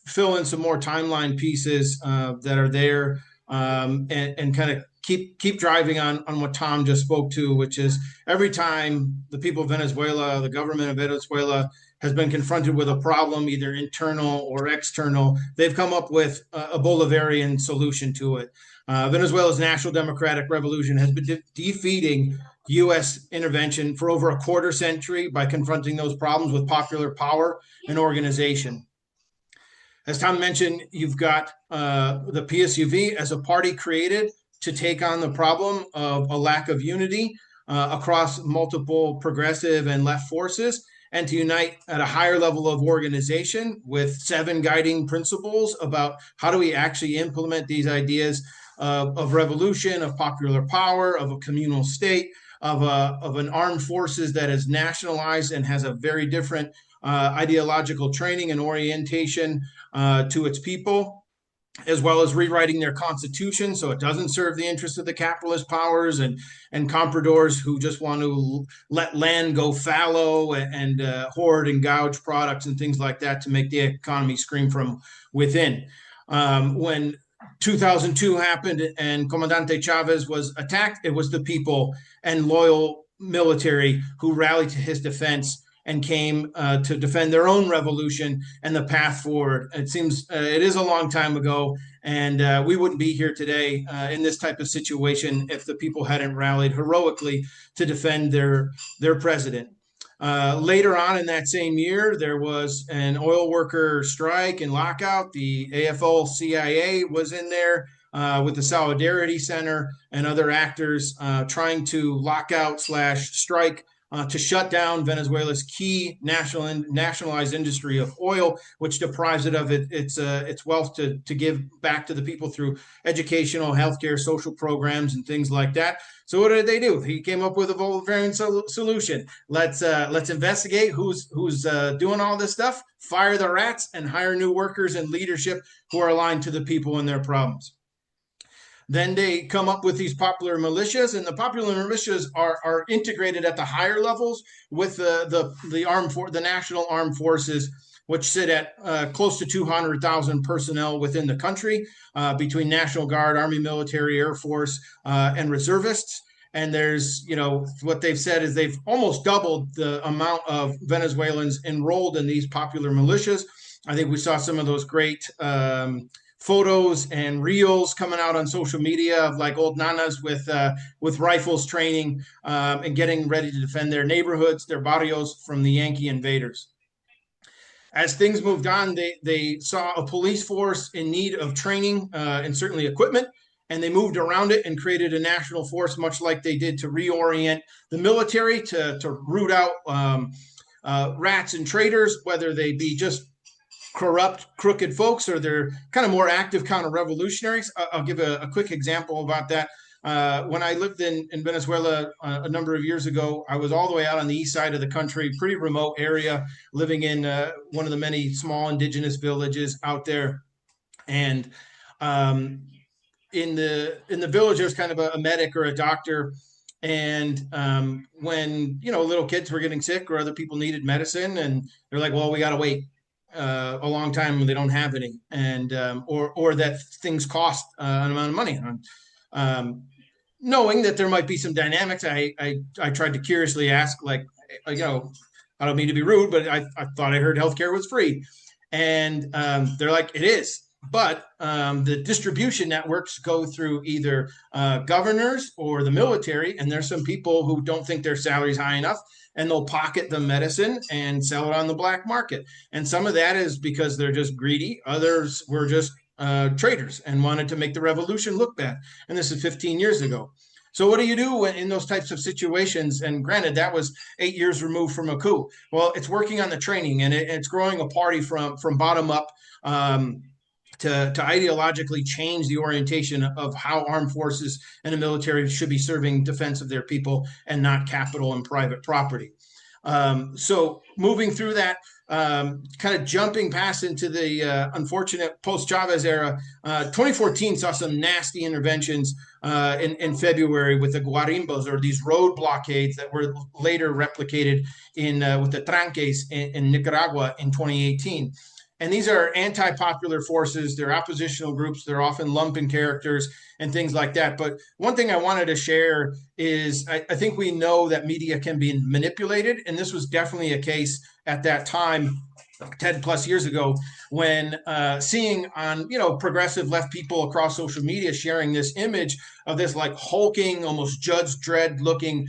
fill in some more timeline pieces that are there. And kind of keep driving on what Tom just spoke to, which is every time the people of Venezuela, the government of Venezuela has been confronted with a problem, either internal or external, they've come up with a Bolivarian solution to it. Venezuela's National Democratic Revolution has been defeating U.S. intervention for over a quarter century by confronting those problems with popular power and organization. As Tom mentioned, you've got the PSUV as a party created to take on the problem of a lack of unity across multiple progressive and left forces, and to unite at a higher level of organization with 7 guiding principles about how do we actually implement these ideas of revolution, of popular power, of a communal state, of an armed forces that is nationalized and has a very different ideological training and orientation to its people, as well as rewriting their constitution so it doesn't serve the interests of the capitalist powers and compradors who just want to let land go fallow and hoard and gouge products and things like that to make the economy scream from within. When 2002 happened and Comandante Chavez was attacked, it was the people and loyal military who rallied to his defense and came to defend their own revolution and the path forward. It seems it is a long time ago, and we wouldn't be here today in this type of situation if the people hadn't rallied heroically to defend their president. Later on in that same year, there was an oil worker strike and lockout. The AFL-CIA was in there with the Solidarity Center and other actors trying to lock out / strike to shut down Venezuela's key nationalized industry of oil, which deprives it of its wealth to give back to the people through educational, healthcare, social programs, and things like that. So what did they do? He came up with a Bolivarian solution. Let's investigate who's doing all this stuff, fire the rats, and hire new workers and leadership who are aligned to the people and their problems. Then they come up with these popular militias, and the popular militias are integrated at the higher levels with the national armed forces, which sit at close to 200,000 personnel within the country, between National Guard, Army, military, Air Force, and reservists. And there's, what they've said is they've almost doubled the amount of Venezuelans enrolled in these popular militias. I think we saw some of those great photos and reels coming out on social media of like old nanas with rifles training and getting ready to defend their neighborhoods, their barrios from the Yankee invaders. As things moved on, they saw a police force in need of training and certainly equipment, and they moved around it and created a national force, much like they did to reorient the military to root out rats and traitors, whether they be just corrupt, crooked folks or they're kind of more active counter-revolutionaries. I'll give a quick example about that. When I lived in Venezuela a number of years ago, I was all the way out on the east side of the country, pretty remote area, living in one of the many small indigenous villages out there. And in the village, there's kind of a medic or a doctor. And when, little kids were getting sick or other people needed medicine, and they're like, well, we got to wait a long time when they don't have any, and or that things cost an amount of money. Knowing that there might be some dynamics, I tried to curiously ask, like, I don't mean to be rude, but I thought I heard healthcare was free, and they're like, it is. But the distribution networks go through either governors or the military, and there's some people who don't think their salary's high enough, and they'll pocket the medicine and sell it on the black market. And some of that is because they're just greedy. Others were just traitors and wanted to make the revolution look bad. And this is 15 years ago. So what do you do in those types of situations? And granted, that was 8 years removed from a coup. Well, it's working on the training, and it's growing a party from bottom up to ideologically change the orientation of how armed forces and the military should be serving defense of their people and not capital and private property. So moving through that, kind of jumping past into the unfortunate post-Chavez era, 2014 saw some nasty interventions in February with the guarimbos, or these road blockades that were later replicated with the tranques in Nicaragua in 2018. And these are anti-popular forces. They're oppositional groups. They're often lumpen characters and things like that. But one thing I wanted to share is I think we know that media can be manipulated. And this was definitely a case at that time, 10 plus years ago, when seeing on, progressive left people across social media sharing this image of this like hulking, almost Judge Dredd looking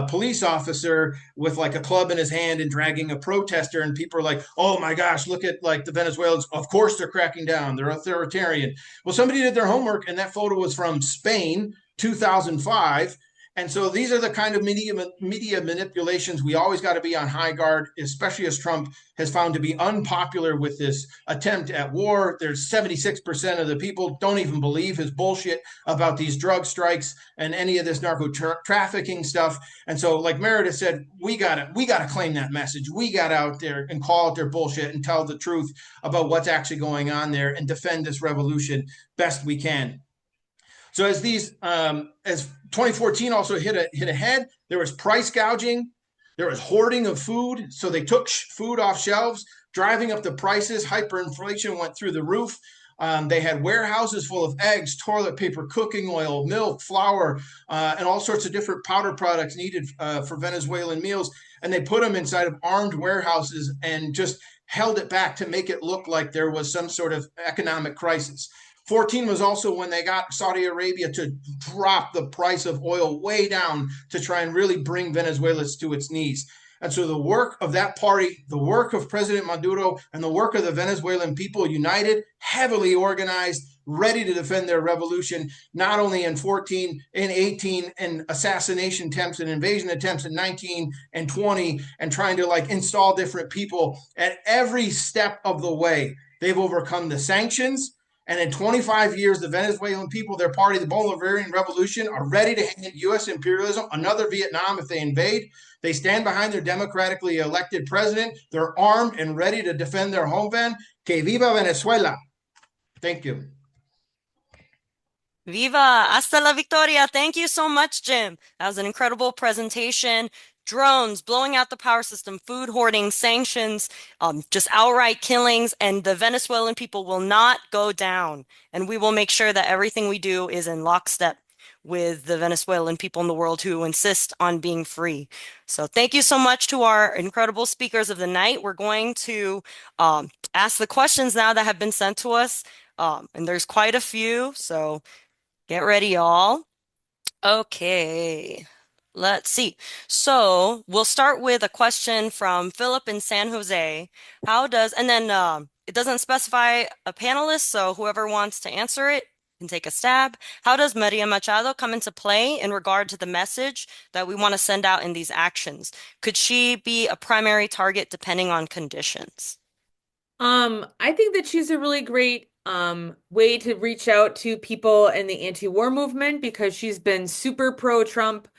police officer with like a club in his hand and dragging a protester, and people are like, oh my gosh, look at like the Venezuelans, of course they're cracking down, they're authoritarian. Well, somebody did their homework, and that photo was from Spain, 2005. And so these are the kind of media manipulations we always got to be on high guard, especially as Trump has found to be unpopular with this attempt at war. There's 76% of the people don't even believe his bullshit about these drug strikes and any of this narco trafficking stuff. And so, like Meredith said, we gotta claim that message. We got out there and call out their bullshit and tell the truth about what's actually going on there and defend this revolution best we can. So as 2014 also hit ahead, there was price gouging, there was hoarding of food. So they took food off shelves, driving up the prices. Hyperinflation went through the roof. They had warehouses full of eggs, toilet paper, cooking oil, milk, flour, and all sorts of different powder products needed for Venezuelan meals. And they put them inside of armed warehouses and just held it back to make it look like there was some sort of economic crisis. 14 was also when they got Saudi Arabia to drop the price of oil way down to try and really bring Venezuela to its knees. And so the work of that party, the work of President Maduro, and the work of the Venezuelan people united, heavily organized, ready to defend their revolution, not only in 14, in 18, and assassination attempts and invasion attempts in 19 and 20, and trying to like install different people at every step of the way. They've overcome the sanctions. And in 25 years, the Venezuelan people, their party, the Bolivarian Revolution, are ready to hand U.S. imperialism, another Vietnam if they invade. They stand behind their democratically elected president. They're armed and ready to defend their homeland. Que viva Venezuela. Thank you. Viva! Hasta la victoria! Thank you so much, Jim. That was an incredible presentation. Drones blowing out the power system, food hoarding, sanctions, just outright killings, and the Venezuelan people will not go down. And we will make sure that everything we do is in lockstep with the Venezuelan people in the world who insist on being free. So thank you so much to our incredible speakers of the night. We're going to ask the questions now that have been sent to us. And there's quite a few, so get ready, y'all. Okay, let's see. So we'll start with a question from Philip in San Jose. And then it doesn't specify a panelist, so whoever wants to answer it can take a stab. How does Maria Machado come into play in regard to the message that we want to send out in these actions? Could she be a primary target depending on conditions? I think that she's a really great way to reach out to people in the anti-war movement because she's been super pro-Trump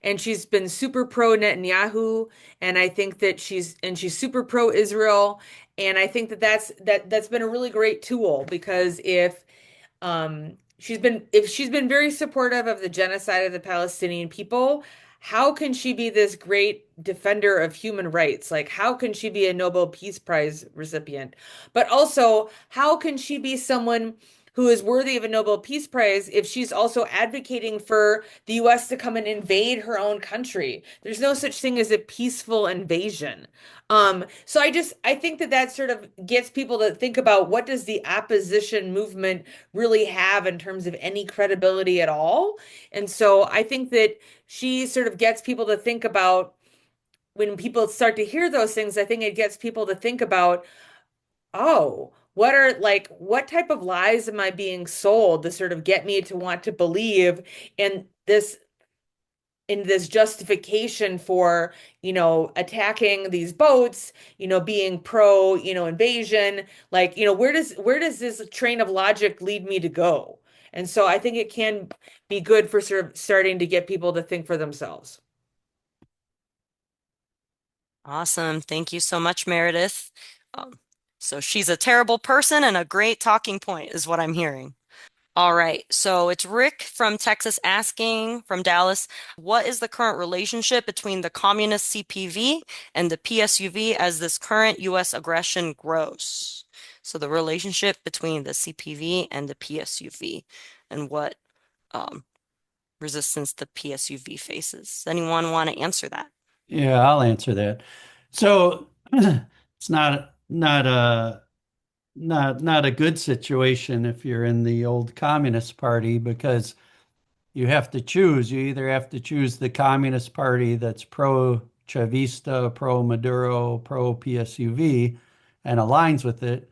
and she's been super pro-Netanyahu, and I think that she's super pro-Israel, and I think that that's been a really great tool because if she's been very supportive of the genocide of the Palestinian people, how can she be this great defender of human rights? Like, how can she be a Nobel Peace Prize recipient? But also, how can she be someone who is worthy of a Nobel Peace Prize if she's also advocating for the US to come and invade her own country? There's no such thing as a peaceful invasion. So I think that that sort of gets people to think about what does the opposition movement really have in terms of any credibility at all. And so I think that she sort of gets people to think about when people start to hear those things, I think it gets people to think about, oh, what type of lies am I being sold to sort of get me to want to believe in this justification for, attacking these boats, being pro, invasion, like, where does this train of logic lead me to go? And so I think it can be good for sort of starting to get people to think for themselves. Awesome. Thank you so much, Meredith. So she's a terrible person and a great talking point is what I'm hearing. All right. So it's Rick from Texas asking from Dallas, what is the current relationship between the communist CPV and the PSUV as this current U.S. aggression grows? So the relationship between the CPV and the PSUV and what resistance the PSUV faces. Does anyone want to answer that? Yeah, I'll answer that. So it's not a good situation if you're in the old Communist Party because you have to choose. You either have to choose the Communist Party that's pro-Chavista, pro-Maduro, pro-PSUV and aligns with it,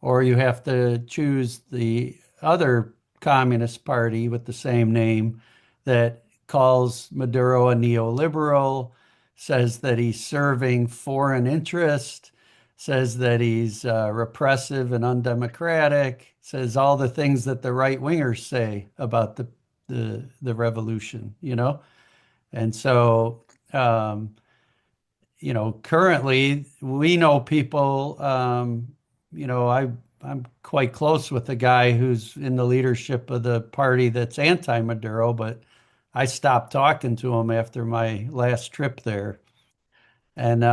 or you have to choose the other Communist Party with the same name that calls Maduro a neoliberal, says that he's serving foreign interest, says that he's repressive and undemocratic, says all the things that the right wingers say about the revolution, And so, currently we know people, I'm quite close with a guy who's in the leadership of the party that's anti-Maduro, but I stopped talking to him after my last trip there. And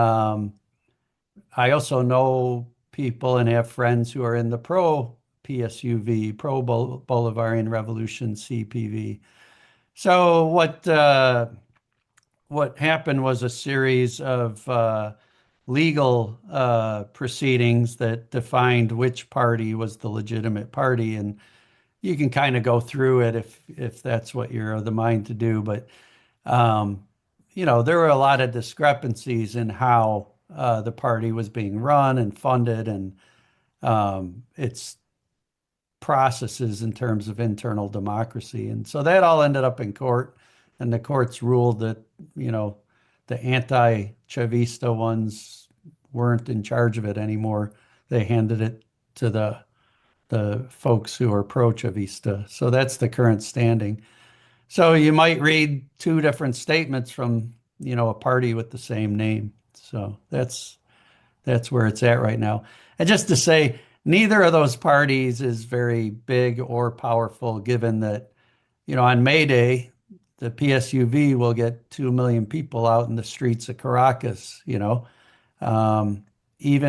I also know people and have friends who are in the pro-PSUV, pro-Bolivarian Revolution CPV. So what happened was a series of legal proceedings that defined which party was the legitimate party, and you can kind of go through it if that's what you're of the mind to do. But there were a lot of discrepancies in how the party was being run and funded, and its processes in terms of internal democracy. And so that all ended up in court, and the courts ruled that, the anti-Chavista ones weren't in charge of it anymore. They handed it to the folks who are pro-Chavista. So that's the current standing. So you might read two different statements from, a party with the same name. So that's where it's at right now. And just to say, neither of those parties is very big or powerful, given that, on May Day, the PSUV will get 2 million people out in the streets of Caracas, Even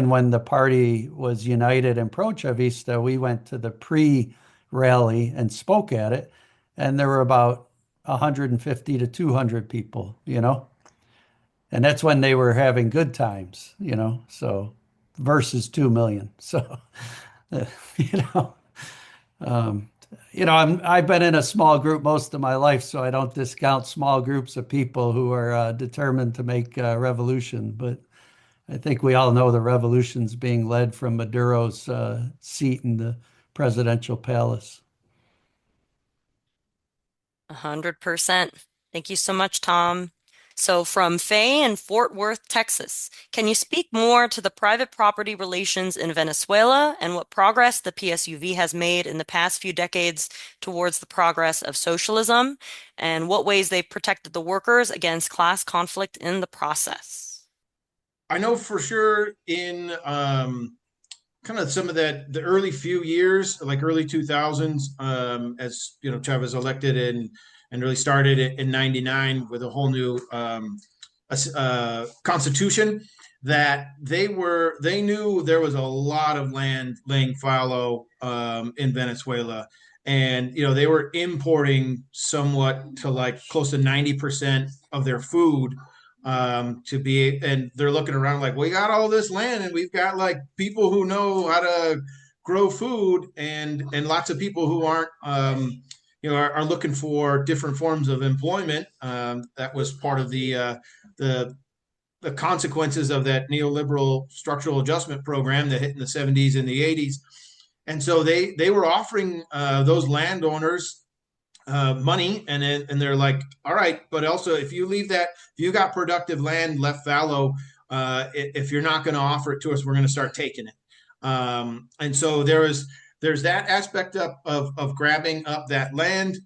when the party was united and pro-Chavista, we went to the pre-rally and spoke at it, and there were about 150 to 200 people, And that's when they were having good times, so versus 2 million. So, I've been in a small group most of my life, so I don't discount small groups of people who are determined to make revolution. But I think we all know the revolution's being led from Maduro's seat in the presidential palace. 100%. Thank you so much, Tom. So from Faye in Fort Worth, Texas, can you speak more to the private property relations in Venezuela and what progress the PSUV has made in the past few decades towards the progress of socialism, and what ways they've protected the workers against class conflict in the process? I know for sure in kind of some of the early few years, like early 2000s, as Chavez elected and really started in '99 with a whole new constitution, that they knew there was a lot of land laying fallow in Venezuela. And they were importing somewhat to like close to 90% of their food and they're looking around like, we got all this land and we've got like people who know how to grow food and lots of people who aren't are looking for different forms of employment. That was part of the consequences of that neoliberal structural adjustment program that hit in the 70s and the 80s. And so they were offering those landowners money, and they're like, all right, but also if you got productive land left fallow, if you're not going to offer it to us, we're going to start taking it. And so there's that aspect of grabbing up that land,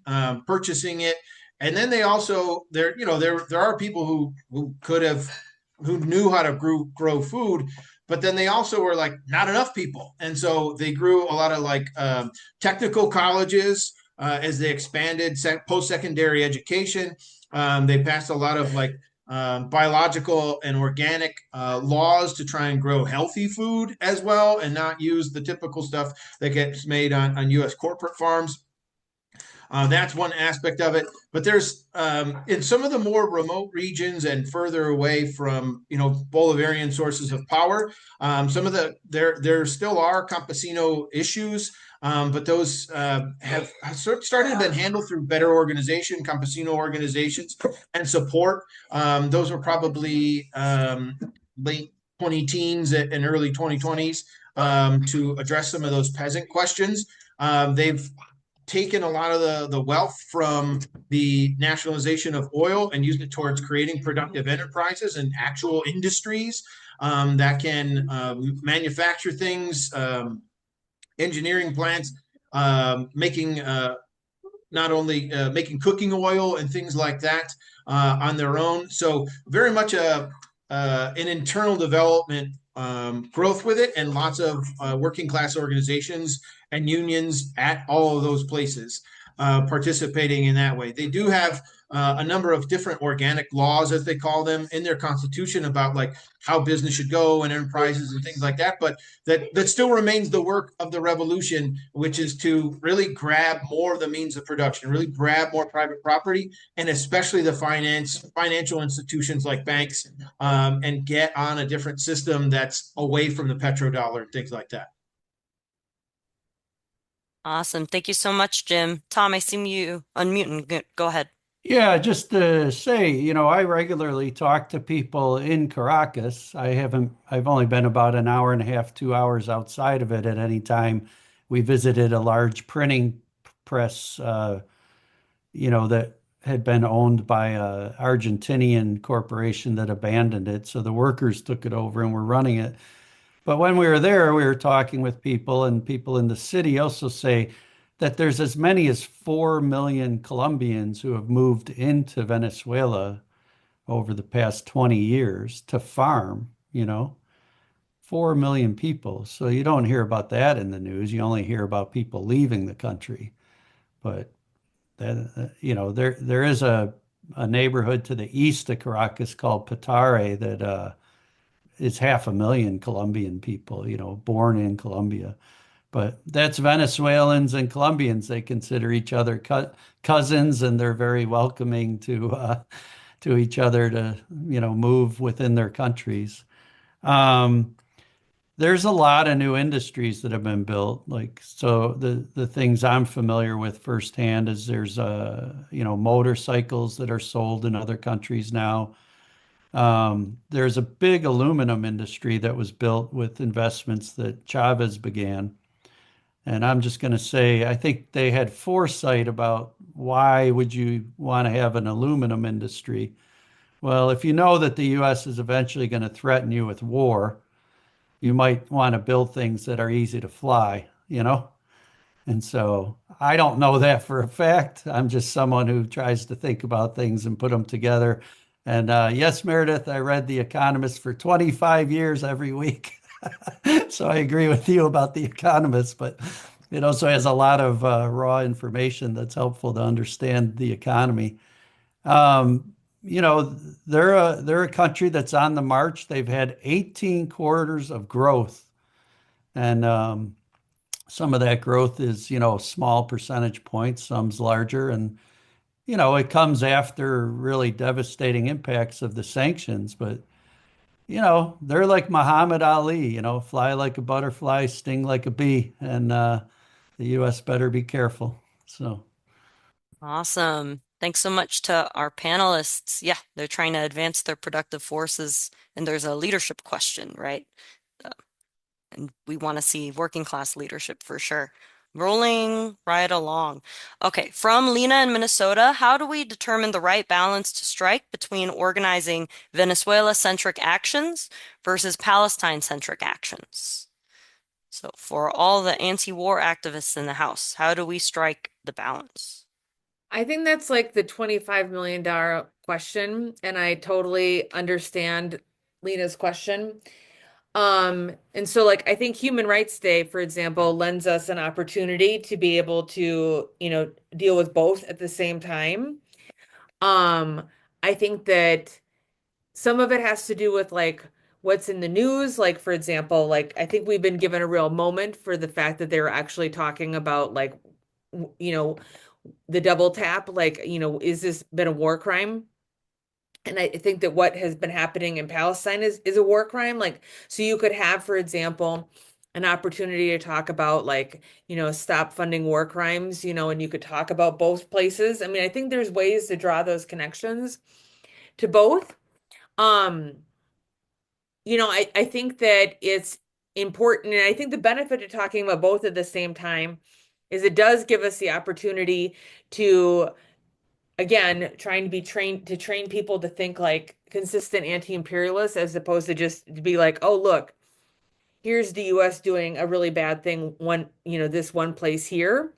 purchasing it, and then they also there are people who knew how to grow food, but then they also were like not enough people, and so they grew a lot of like technical colleges. As they expanded post-secondary education, they passed a lot of like biological and organic laws to try and grow healthy food as well, and not use the typical stuff that gets made on U.S. corporate farms. That's one aspect of it. But there's in some of the more remote regions and further away from Bolivarian sources of power, there still are campesino issues. But those have started to been handled through better organization, campesino organizations, and support. Those were probably late 20-teens and early 2020s to address some of those peasant questions. They've taken a lot of the wealth from the nationalization of oil and used it towards creating productive enterprises and actual industries that can manufacture things, engineering plants, making not only making cooking oil and things like that on their own. So very much an internal development growth with it, and lots of working class organizations and unions at all of those places participating in that way. They do have a number of different organic laws, as they call them, in their constitution about like how business should go and enterprises and things like that. But that still remains the work of the revolution, which is to really grab more of the means of production, really grab more private property, and especially the financial institutions like banks, and get on a different system that's away from the petrodollar and things like that. Awesome. Thank you so much, Jim. Tom, I see you unmuting. Go ahead. Yeah, just to say, I regularly talk to people in Caracas. I've only been about an hour and a half, 2 hours outside of it at any time. We visited a large printing press, that had been owned by an Argentinian corporation that abandoned it. So the workers took it over and were running it. But when we were there, we were talking with people, and people in the city also say that there's as many as 4 million Colombians who have moved into Venezuela over the past 20 years to farm, 4 million people. So you don't hear about that in the news. You only hear about people leaving the country. But that, there is a neighborhood to the east of Caracas called Petare that is 500,000 Colombian people, born in Colombia. But that's Venezuelans and Colombians. They consider each other cousins, and they're very welcoming to each other to move within their countries. there's a lot of new industries that have been built. Like, so the things I'm familiar with firsthand is there's motorcycles that are sold in other countries now. There's a big aluminum industry that was built with investments that Chavez began. And I'm just going to say, I think they had foresight about why would you want to have an aluminum industry? Well, if you know that the U.S. is eventually going to threaten you with war, you might want to build things that are easy to fly, you know? And so I don't know that for a fact. I'm just someone who tries to think about things and put them together. And yes, Meredith, I read The Economist for 25 years every week. So I agree with you about The Economist, but it also has a lot of raw information that's helpful to understand the economy. Um, they're a country that's on the march. They've had 18 quarters of growth, and some of that growth is, small percentage points, some's larger, and it comes after really devastating impacts of the sanctions. But they're like Muhammad Ali, fly like a butterfly, sting like a bee, and the U.S. better be careful. So. Awesome. Thanks so much to our panelists. Yeah, they're trying to advance their productive forces, and there's a leadership question, right? And we want to see working class leadership for sure. Rolling right along. Okay, from Lena in Minnesota, how do we determine the right balance to strike between organizing Venezuela-centric actions versus Palestine-centric actions? So for all the anti-war activists in the House, how do we strike the balance? I think that's like the $25 million question, and I totally understand Lena's question. And so like I think Human Rights Day, for example, lends us an opportunity to be able to, deal with both at the same time. I think that some of it has to do with like what's in the news. Like, for example, like I think we've been given a real moment for the fact that they were actually talking about like, the double tap, like, is this been a war crime? And I think that what has been happening in Palestine is a war crime. Like, so you could have, for example, an opportunity to talk about like, stop funding war crimes, and you could talk about both places. I mean, I think there's ways to draw those connections to both. I think that it's important, and I think the benefit of talking about both at the same time is it does give us the opportunity to, again, trying to train people to think like consistent anti-imperialists as opposed to just to be like, oh, look, here's the US doing a really bad thing this one place here.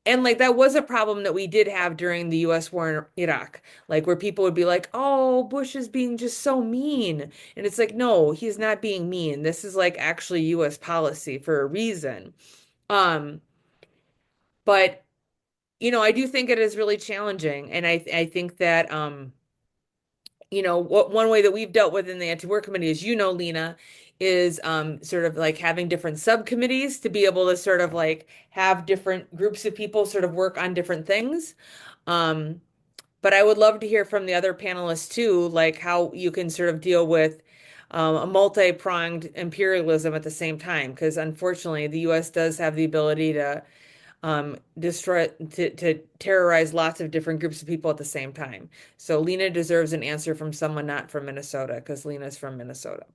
And like that was a problem that we did have during the US war in Iraq, like where people would be like, oh, Bush is being just so mean. And it's like, no, he's not being mean. This is like actually US policy for a reason. But I do think it is really challenging. And I think that, one way that we've dealt with in the anti-war committee is, Lena, is sort of like having different subcommittees to be able to sort of like have different groups of people sort of work on different things. But I would love to hear from the other panelists too, like how you can sort of deal with a multi-pronged imperialism at the same time, because unfortunately the US does have the ability to to terrorize lots of different groups of people at the same time. So Lena deserves an answer from someone not from Minnesota, because Lena's from Minnesota.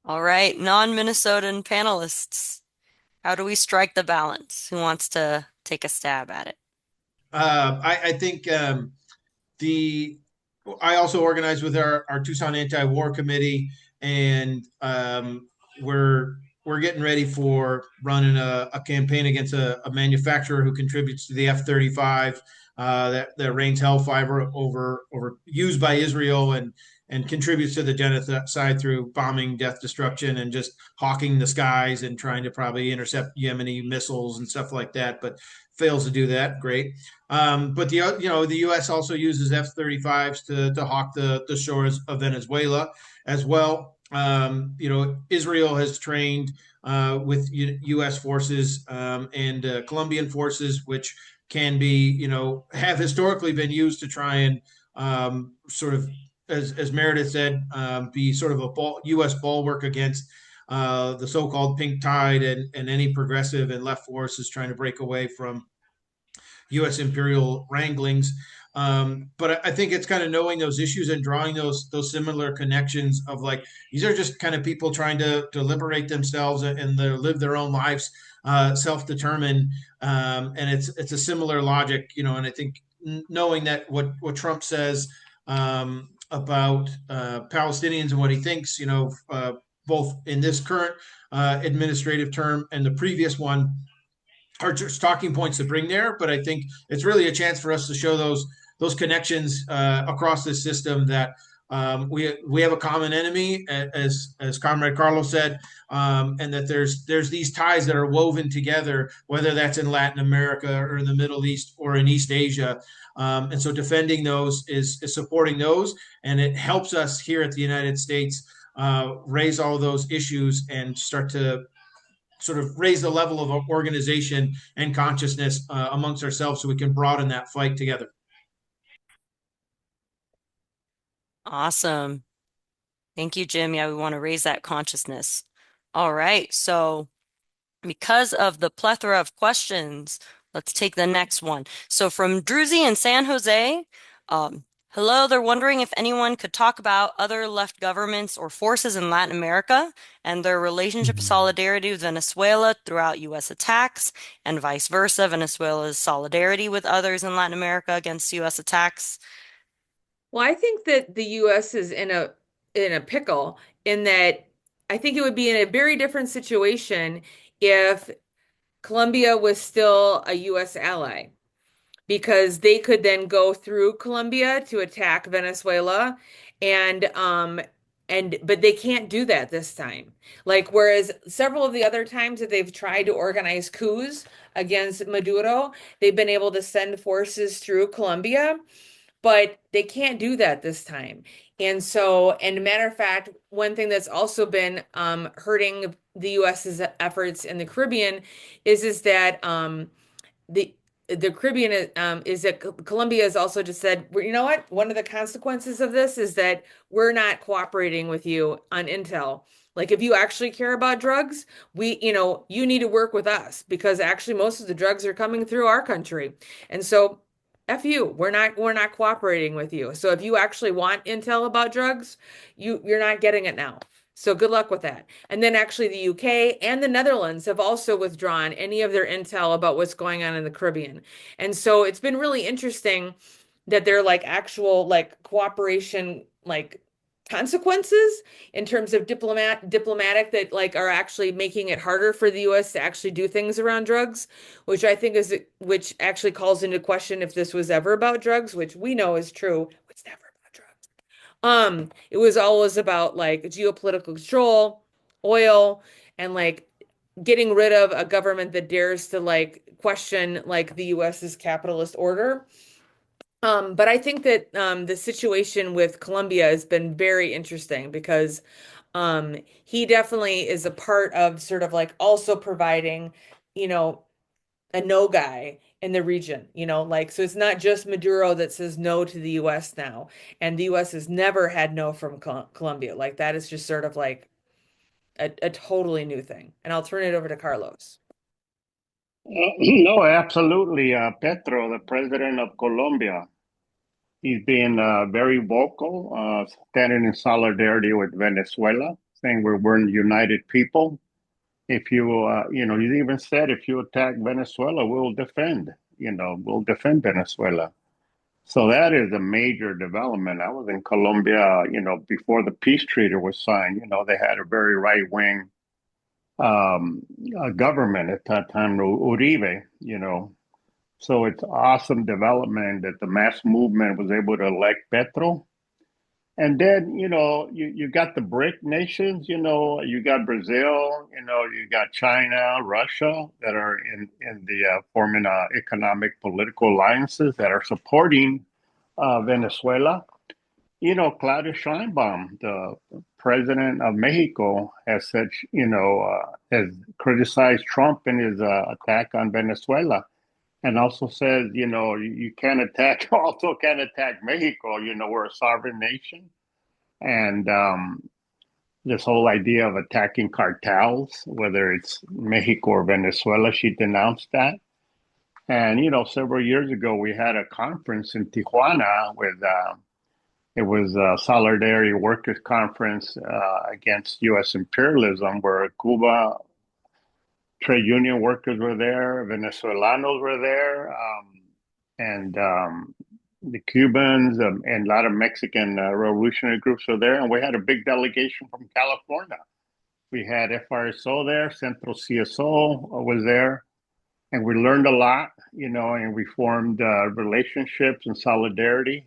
All right, non-Minnesotan panelists, how do we strike the balance? Who wants to take a stab at it? I think I also organize with our Tucson Anti-War Committee, and we're getting ready for running a campaign against a manufacturer who contributes to the F-35 that rains hellfire over used by Israel and contributes to the genocide through bombing, death, destruction, and just hawking the skies and trying to probably intercept Yemeni missiles and stuff like that, but fails to do that. Great. But the U.S. also uses F-35s to hawk the shores of Venezuela as well. Israel has trained with U.S. forces and Colombian forces, which can be, have historically been used to try and sort of as Meredith said, be sort of a U.S. bulwark against the so-called pink tide and any progressive and left forces trying to break away from U.S. imperial wranglings. But I think it's kind of knowing those issues and drawing those similar connections of like, these are just kind of people trying to liberate themselves and live their own lives, self-determined. And it's a similar logic, you know, and I think knowing that what Trump says about Palestinians and what he thinks, you know, both in this current administrative term and the previous one, are just talking points to bring there. But I think it's really a chance for us to show those connections across this system, that we have a common enemy, as Comrade Carlos said, and that there's these ties that are woven together, whether that's in Latin America or in the Middle East or in East Asia. And so defending those is supporting those, and it helps us here at the United States raise all those issues and start to sort of raise the level of organization and consciousness amongst ourselves, so we can broaden that fight together. Awesome. Thank you, Jim. Yeah, we want to raise that consciousness. All right. So because of the plethora of questions, let's take the next one. So from Druzy in San Jose, hello, they're wondering if anyone could talk about other left governments or forces in Latin America and their relationship solidarity with Venezuela throughout U.S. attacks, and vice versa, Venezuela's solidarity with others in Latin America against U.S. attacks. Well, I think that the U.S. is in a pickle, in that I think it would be in a very different situation if Colombia was still a U.S. ally, because they could then go through Colombia to attack Venezuela, but they can't do that this time. Like, whereas several of the other times that they've tried to organize coups against Maduro, they've been able to send forces through Colombia, but they can't do that this time. And so, and a matter of fact, one thing that's also been hurting the U.S.'s efforts in the Caribbean is that the Caribbean is that Colombia has also just said, you know what? One of the consequences of this is that we're not cooperating with you on intel. Like, if you actually care about drugs, you need to work with us, because actually most of the drugs are coming through our country. And so F you, we're not cooperating with you. So if you actually want intel about drugs, you're not getting it now. So good luck with that. And then actually the UK and the Netherlands have also withdrawn any of their intel about what's going on in the Caribbean. And so it's been really interesting that they're like actual like cooperation, like consequences in terms of diplomatic that like are actually making it harder for the US to actually do things around drugs, which I think which actually calls into question if this was ever about drugs, which we know is true. It's never about drugs. It was always about like geopolitical control, oil, and like getting rid of a government that dares to like question like the US's capitalist order. But I think that the situation with Colombia has been very interesting, because he definitely is a part of sort of like also providing, a no guy in the region, like, so it's not just Maduro that says no to the US now. And the US has never had no from Colombia. Like, that is just sort of like a totally new thing. And I'll turn it over to Carlos. No, absolutely. Petro, the president of Colombia, he's been very vocal, standing in solidarity with Venezuela, saying we're a united people. If you, he even said, if you attack Venezuela, we'll defend Venezuela. So that is a major development. I was in Colombia, before the peace treaty was signed. They had a very right-wing government at that time, Uribe, So it's awesome development that the mass movement was able to elect Petro. And then, you got the BRIC nations, you got Brazil, you got China, Russia, that are in the forming economic political alliances that are supporting Venezuela. Claudia Sheinbaum, the president of Mexico, has said, has criticized Trump in his attack on Venezuela. And also says, you can't attack Mexico. We're a sovereign nation. And this whole idea of attacking cartels, whether it's Mexico or Venezuela, she denounced that. And, several years ago, we had a conference in Tijuana with, it was a Solidarity Workers Conference against U.S. imperialism, where Cuba trade union workers were there, Venezuelanos were there, and the Cubans and a lot of Mexican revolutionary groups were there. And we had a big delegation from California. We had FRSO there, Central CSO was there, and we learned a lot, and we formed relationships and solidarity.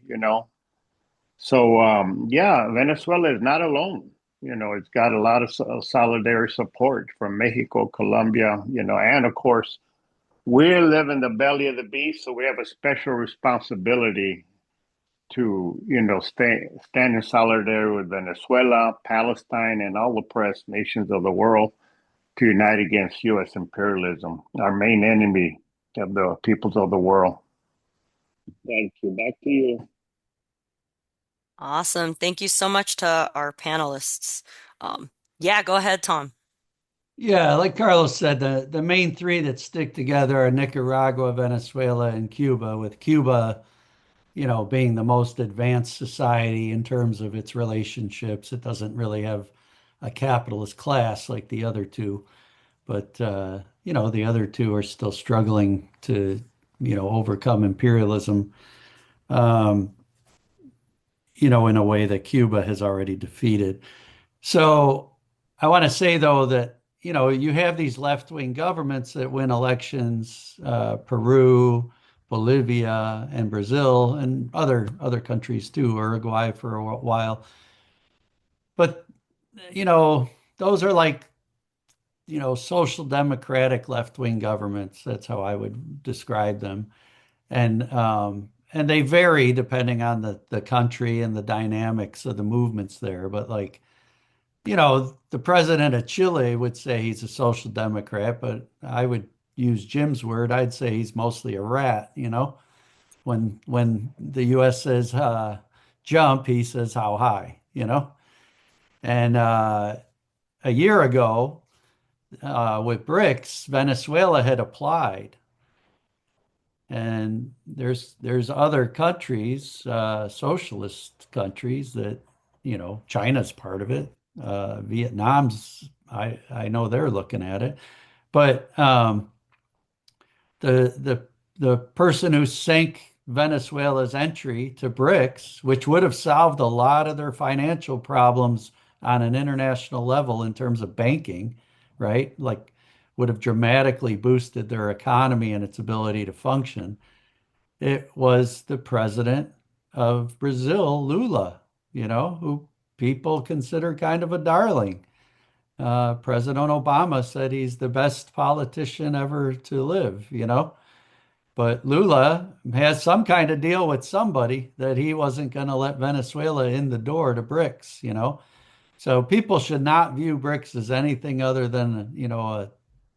So, yeah, Venezuela is not alone. It's got a lot of solidarity support from Mexico, Colombia, and of course, we live in the belly of the beast, so we have a special responsibility to, stand in solidarity with Venezuela, Palestine, and all the oppressed nations of the world to unite against U.S. imperialism, our main enemy of the peoples of the world. Thank you. Back to you. Awesome. Thank you so much to our panelists. Yeah, go ahead, Tom. Yeah, like Carlos said, the main three that stick together are Nicaragua, Venezuela, and Cuba, with Cuba, being the most advanced society in terms of its relationships. It doesn't really have a capitalist class like the other two, but the other two are still struggling to, overcome imperialism, um, in a way that Cuba has already defeated. So I want to say, though, that, you have these left-wing governments that win elections, Peru, Bolivia, and Brazil, and other countries too, Uruguay for a while. But, those are like, social democratic left-wing governments. That's how I would describe them. And they vary depending on the country and the dynamics of the movements there. But like, the president of Chile would say he's a social democrat, but I would use Jim's word. I'd say he's mostly a rat, When the US says jump, he says how high. And a year ago, with BRICS, Venezuela had applied. And there's other countries, socialist countries that, China's part of it. Vietnam's, I know they're looking at it, but the person who sank Venezuela's entry to BRICS, which would have solved a lot of their financial problems on an international level in terms of banking, right? Like would have dramatically boosted their economy and its ability to function. It was the president of Brazil, Lula, who people consider kind of a darling. President Obama said he's the best politician ever to live. But Lula has some kind of deal with somebody that he wasn't going to let Venezuela in the door to BRICS. So people should not view BRICS as anything other than, a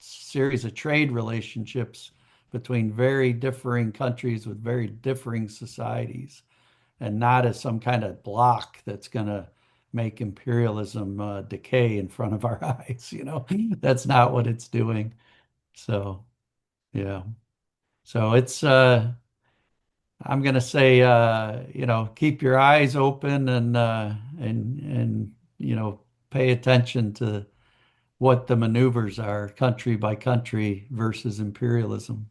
series of trade relationships between very differing countries with very differing societies, and not as some kind of block that's going to make imperialism decay in front of our eyes. That's not what it's doing. So, yeah. So it's, I'm going to say, keep your eyes open and, pay attention to what the maneuvers are country by country versus imperialism.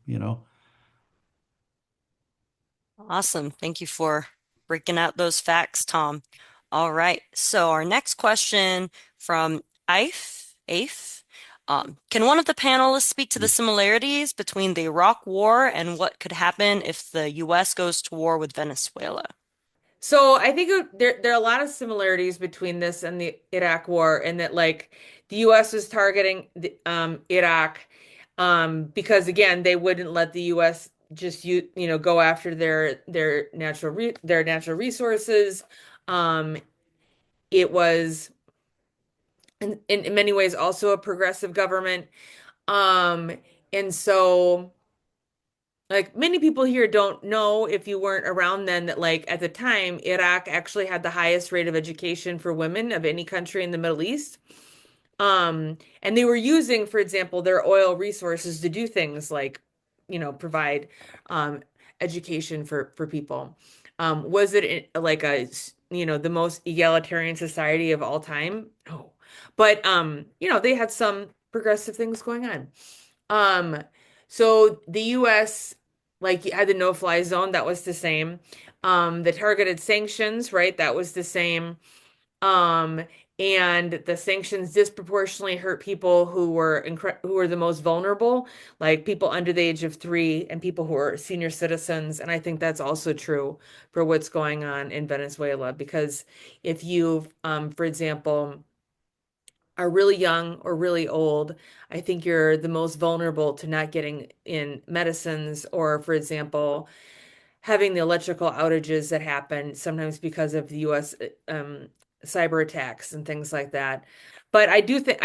Awesome. Thank you for breaking out those facts, Tom. All right. So our next question from Aif. Can one of the panelists speak to the similarities between the Iraq War and what could happen if the U.S. goes to war with Venezuela? So I think there are a lot of similarities between this and the Iraq War, in that like the U.S. was targeting Iraq because again they wouldn't let the U.S. just go after their natural resources. It was in many ways also a progressive government, and so like many people here don't know if you weren't around then that like at the time Iraq actually had the highest rate of education for women of any country in the Middle East. And they were using, for example, their oil resources to do things like, provide education for people. Was it like the most egalitarian society of all time? No. But they had some progressive things going on. Um, so the US like had the no-fly zone, that was the same. The targeted sanctions, right? That was the same. Um, and the sanctions disproportionately hurt people who were the most vulnerable, like people under the age of 3 and people who are senior citizens. And I think that's also true for what's going on in Venezuela, because if you, for example, are really young or really old, I think you're the most vulnerable to not getting in medicines or, for example, having the electrical outages that happen sometimes because of the US cyber attacks and things like that. But I do think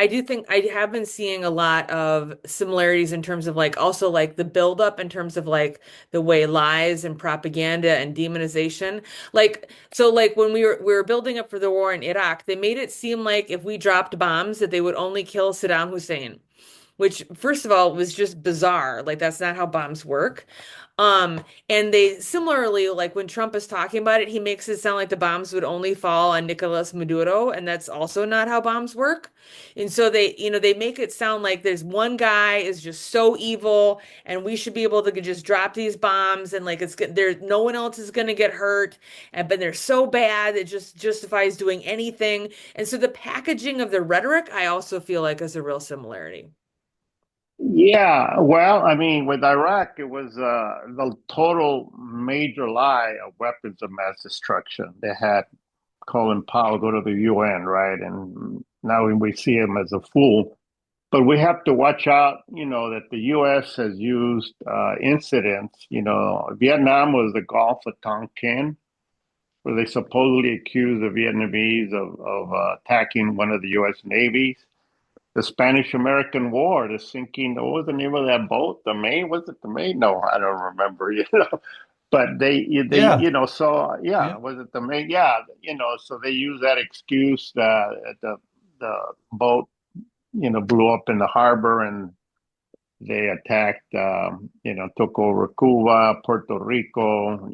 I have been seeing a lot of similarities in terms of like also like the buildup in terms of like the way lies and propaganda and demonization. Like so like when we were building up for the war in Iraq, they made it seem like if we dropped bombs that they would only kill Saddam Hussein, which first of all was just bizarre. Like that's not how bombs work. And they similarly, like when Trump is talking about it, he makes it sound like the bombs would only fall on Nicolas Maduro, and that's also not how bombs work. And so they make it sound like there's one guy is just so evil, and we should be able to just drop these bombs, and like there's no one else is going to get hurt, and but they're so bad it just justifies doing anything. And so the packaging of the rhetoric, I also feel like is a real similarity. Yeah, well, I mean, with Iraq, it was the total major lie of weapons of mass destruction. They had Colin Powell go to the UN, right? And now we see him as a fool. But we have to watch out, that the U.S. has used incidents. Vietnam was the Gulf of Tonkin, where they supposedly accused the Vietnamese of attacking one of the U.S. navies. The Spanish-American War, the sinking, what was the name of that boat? The Maine? Was it the Maine? No, I don't remember, But Yeah. so yeah, Yeah. was it the Maine? Yeah, so they use that excuse that the boat, blew up in the harbor and they attacked, took over Cuba, Puerto Rico,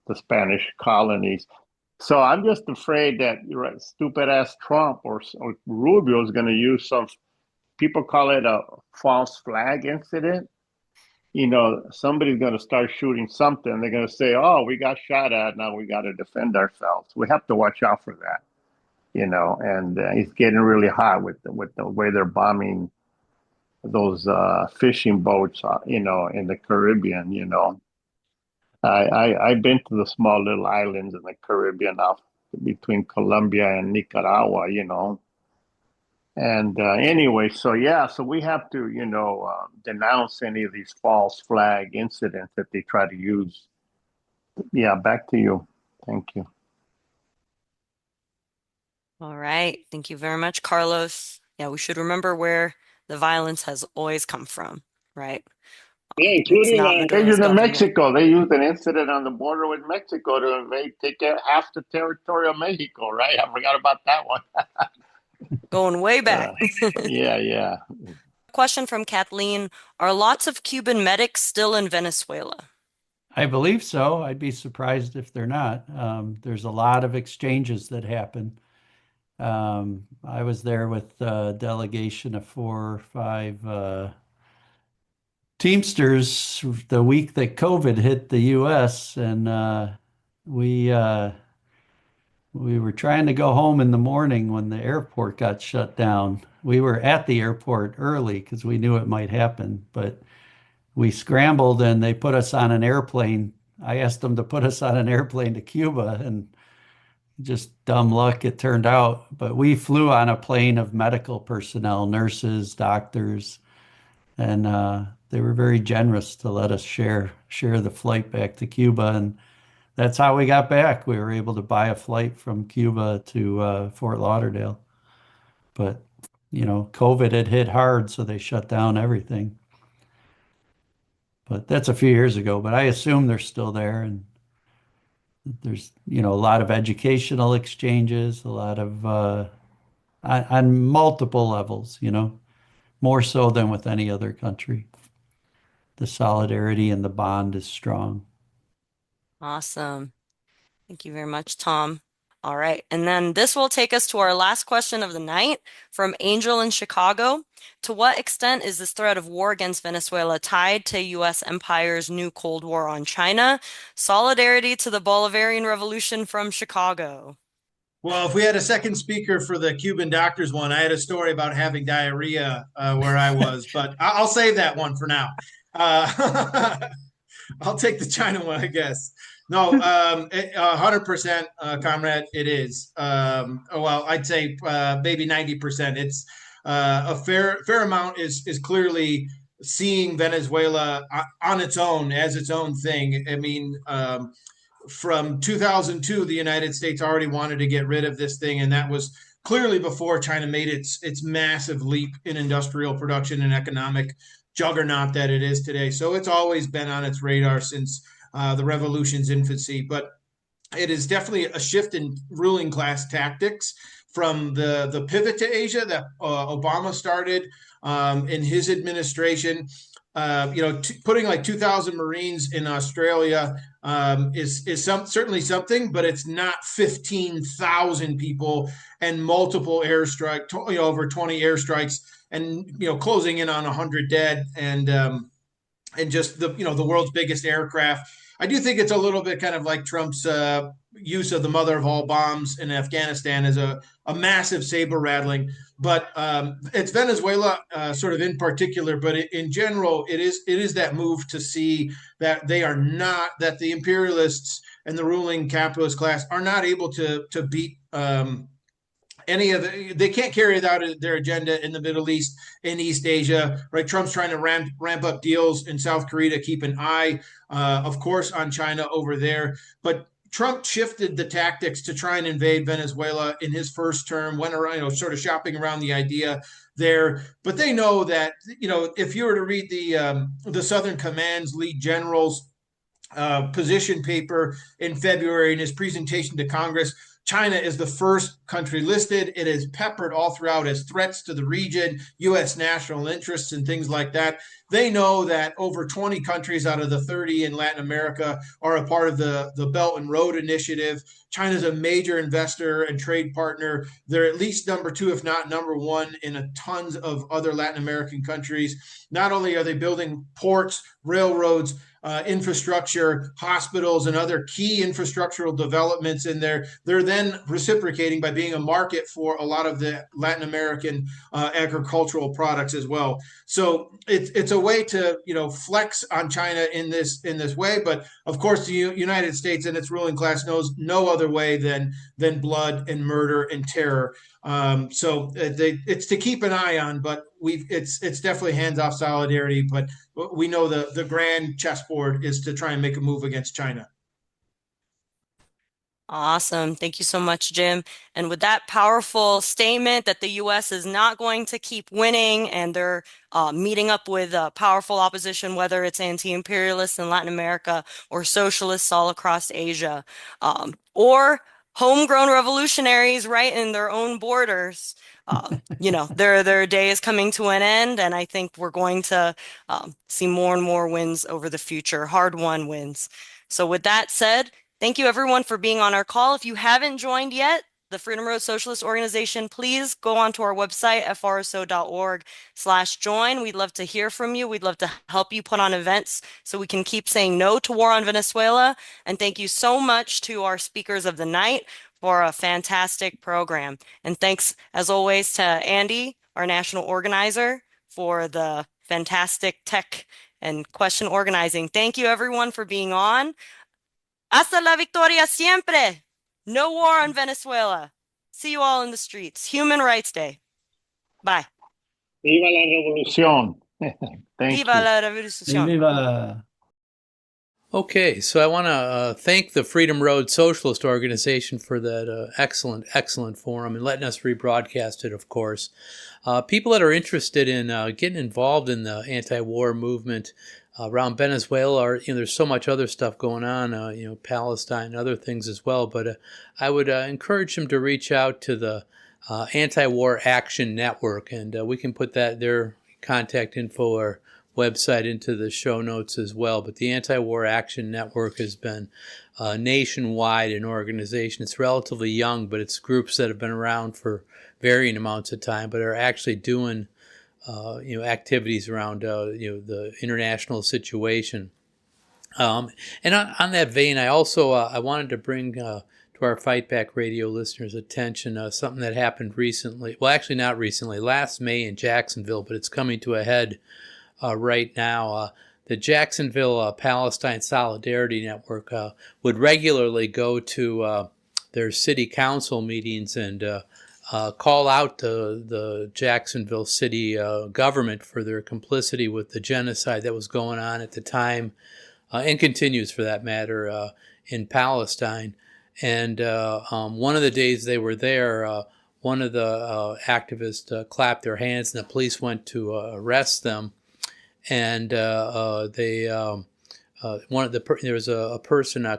the Spanish colonies. So I'm just afraid that stupid ass Trump or Rubio is going to use some. People call it a false flag incident. Somebody's going to start shooting something. They're going to say, "Oh, we got shot at. Now we got to defend ourselves." We have to watch out for that. And it's getting really hot with the way they're bombing those fishing boats. In the Caribbean. I've been to the small little islands in the Caribbean off between Colombia and Nicaragua, And anyway, so yeah, so we have to, denounce any of these false flag incidents that they try to use. Yeah, back to you. Thank you. All right. Thank you very much, Carlos. Yeah, we should remember where the violence has always come from, right? Yeah, It's including not they Maduro's used in government. Mexico. They used an incident on the border with Mexico to invade, take half the territory of Mexico, right? I forgot about that one. Going way back. Yeah. Question from Kathleen. Are lots of Cuban medics still in Venezuela? I believe so. I'd be surprised if they're not. There's a lot of exchanges that happen. I was there with a delegation of 4 or 5 Teamsters the week that COVID hit the U.S. and we we were trying to go home in the morning when the airport got shut down. We were at the airport early because we knew it might happen, but we scrambled and they put us on an airplane. I asked them to put us on an airplane to Cuba, and just dumb luck it turned out. But we flew on a plane of medical personnel, nurses, doctors, and they were very generous to let us share the flight back to Cuba, and that's how we got back. We were able to buy a flight from Cuba to Fort Lauderdale, but COVID had hit hard, so they shut down everything. But that's a few years ago, but I assume they're still there. And there's, a lot of educational exchanges, a lot of, on multiple levels, more so than with any other country. The solidarity and the bond is strong. Awesome. Thank you very much, Tom. All right. And then this will take us to our last question of the night from Angel in Chicago. To what extent is this threat of war against Venezuela tied to U.S. empire's new Cold War on China? Solidarity to the Bolivarian Revolution from Chicago. Well, if we had a second speaker for the Cuban doctors one, I had a story about having diarrhea where I was, but I'll save that one for now. I'll take the China one, I guess. No, 100%, comrade, it is. Well, I'd say maybe 90%. It's a fair amount is clearly seeing Venezuela on its own as its own thing. I mean, from 2002, the United States already wanted to get rid of this thing, and that was clearly before China made its massive leap in industrial production and economic juggernaut that it is today. So it's always been on its radar since the revolution's infancy. But it is definitely a shift in ruling class tactics from the pivot to Asia that Obama started in his administration. Putting like 2,000 Marines in Australia is certainly something, but it's not 15,000 people and multiple airstrike, over 20 airstrikes, and closing in on 100 dead, and just the world's biggest aircraft. I do think it's a little bit kind of like Trump's use of the mother of all bombs in Afghanistan as a massive saber rattling. But it's Venezuela sort of in particular, but in general, it is that move to see that that the imperialists and the ruling capitalist class are not able to beat they can't carry out their agenda in the Middle East, in East Asia, right? Trump's trying to ramp up deals in South Korea to keep an eye, of course, on China over there. But Trump shifted the tactics to try and invade Venezuela in his first term, went around, sort of shopping around the idea there. But they know that, if you were to read the Southern Command's lead general's position paper in February in his presentation to Congress, China is the first country listed. It is peppered all throughout as threats to the region, U.S. national interests, and things like that. They know that over 20 countries out of the 30 in Latin America are a part of the Belt and Road Initiative. China's a major investor and trade partner. They're at least number two, if not number one, in tons of other Latin American countries. Not only are they building ports, railroads, infrastructure, hospitals, and other key infrastructural developments in there, they're then reciprocating by being a market for a lot of the Latin American agricultural products as well. So it's a way to flex on China in this way. But of course, the United States and its ruling class knows no other way than blood and murder and terror. So it's to keep an eye on, but it's definitely hands-off solidarity. But we know the grand chessboard is to try and make a move against China. Awesome. Thank you so much, Jim. And with that powerful statement that the U.S. is not going to keep winning, and they're meeting up with powerful opposition, whether it's anti-imperialists in Latin America or socialists all across Asia, or homegrown revolutionaries right in their own borders. Their day is coming to an end, and I think we're going to see more and more wins over the future, hard-won wins. So with that said, thank you everyone for being on our call. If you haven't joined yet, the Freedom Road Socialist Organization, please go onto our website, frso.org/join. We'd love to hear from you. We'd love to help you put on events so we can keep saying no to war on Venezuela. And thank you so much to our speakers of the night for a fantastic program. And thanks, as always, to Andy, our national organizer, for the fantastic tech and question organizing. Thank you, everyone, for being on. Hasta la victoria siempre. No war on Venezuela. See you all in the streets. Human Rights Day. Bye. Viva la revolución. Viva la revolución. Viva. Okay, so I want to thank the Freedom Road Socialist Organization for that excellent forum and letting us rebroadcast it, of course. People that are interested in getting involved in the anti-war movement, around Venezuela, or there's so much other stuff going on, Palestine and other things as well. But I would encourage them to reach out to the Anti-War Action Network, and we can put their contact info or website into the show notes as well. But the Anti-War Action Network has been nationwide an organization. It's relatively young, but it's groups that have been around for varying amounts of time, but are actually doing activities around the international situation. And on that vein, I also I wanted to bring to our Fight Back Radio listeners' attention something that happened recently. Well, actually not recently, last May in Jacksonville, but it's coming to a head right now. The Jacksonville Palestine Solidarity Network would regularly go to their city council meetings and call out the Jacksonville city government for their complicity with the genocide that was going on at the time, and continues for that matter, in Palestine. And one of the days they were there, one of the activists clapped their hands, and the police went to arrest them. And there was a person,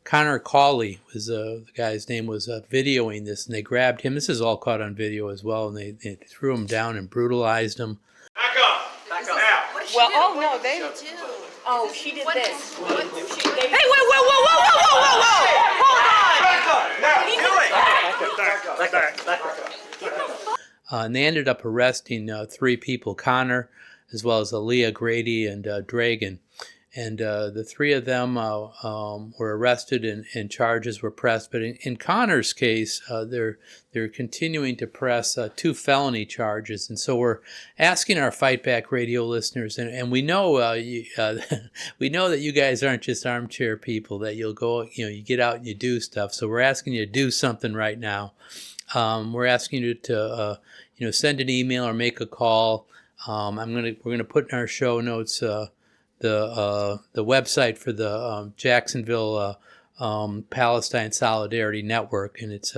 Connor Cawley was the guy's name, was videoing this, and they grabbed him. This is all caught on video as well, and they threw him down and brutalized him. Back up! Back up! Now! Well, oh no, they. Oh, she did this. Hey, wait, whoa! Hold on! Now! Do it! And they ended up arresting 3 people, Connor, as well as Aaliyah Grady and Dragan. And the 3 of them were arrested and charges were pressed. But in Connor's case, they're continuing to press 2 felony charges. And so we're asking our Fight Back Radio listeners, and we know we know that you guys aren't just armchair people, that you'll go, you get out and you do stuff. So we're asking you to do something right now. We're asking you to send an email or make a call. We're gonna put in our show notes the website for the Jacksonville Palestine Solidarity Network, and it's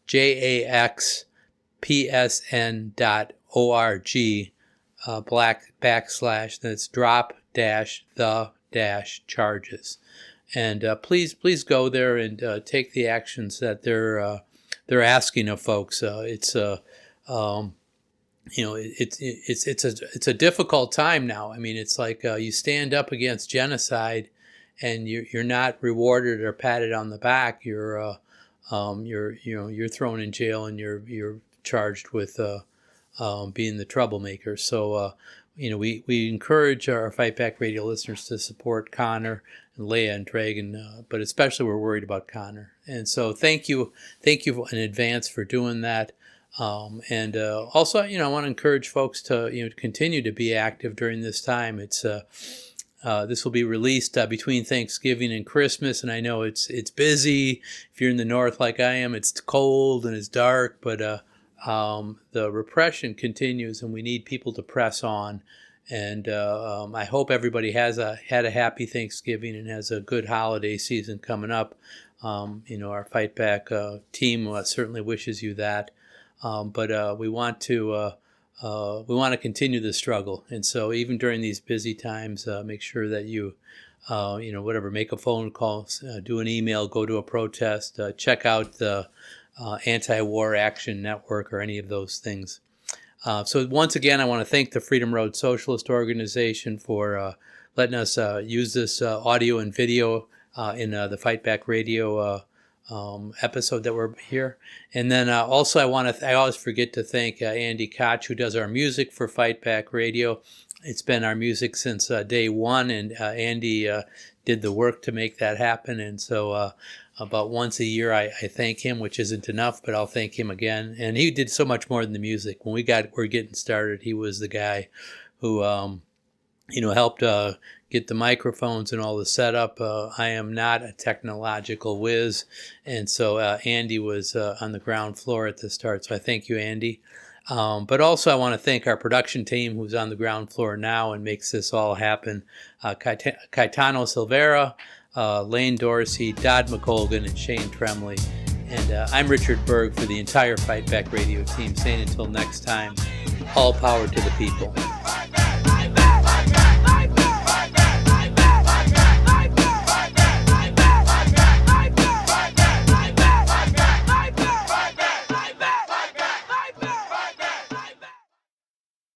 jaxpsn.org / that's drop-the-charges. And please go there and take the actions that they're asking of folks. It's a difficult time now. I mean, it's like you stand up against genocide, and you're not rewarded or patted on the back. You're thrown in jail, and you're charged with being the troublemaker. So we encourage our Fight Back Radio listeners to support Connor and Leah and Dragan, but especially we're worried about Connor. And so thank you in advance for doing that. And also, I want to encourage folks to continue to be active during this time. It's this will be released between Thanksgiving and Christmas, and I know it's busy. If you're in the north like I am, it's cold and it's dark, but the repression continues, and we need people to press on. And I hope everybody had a happy Thanksgiving and has a good holiday season coming up. Our Fight Back team certainly wishes you that. But we want to continue the struggle, and so even during these busy times, make sure that you make a phone call, do an email, go to a protest, check out the Anti-War Action Network or any of those things. So once again, I want to thank the Freedom Road Socialist Organization for letting us use this audio and video in the Fight Back Radio episode that we're here. And then also I always forget to thank Andy Koch, who does our music for Fight Back Radio. It's been our music since day one, and Andy did the work to make that happen. And so about once a year I thank him, which isn't enough, but I'll thank him again. And he did so much more than the music. When we're getting started, he was the guy who helped get the microphones and all the setup. I am not a technological whiz, and so Andy was on the ground floor at the start. So I thank you, Andy. But also I want to thank our production team, who's on the ground floor now and makes this all happen. Caetano Silvera, Lane Dorsey, Dodd McColgan, and Shane Tremley. And I'm Richard Burke for the entire Fight Back Radio team, saying until next time, all power to the people.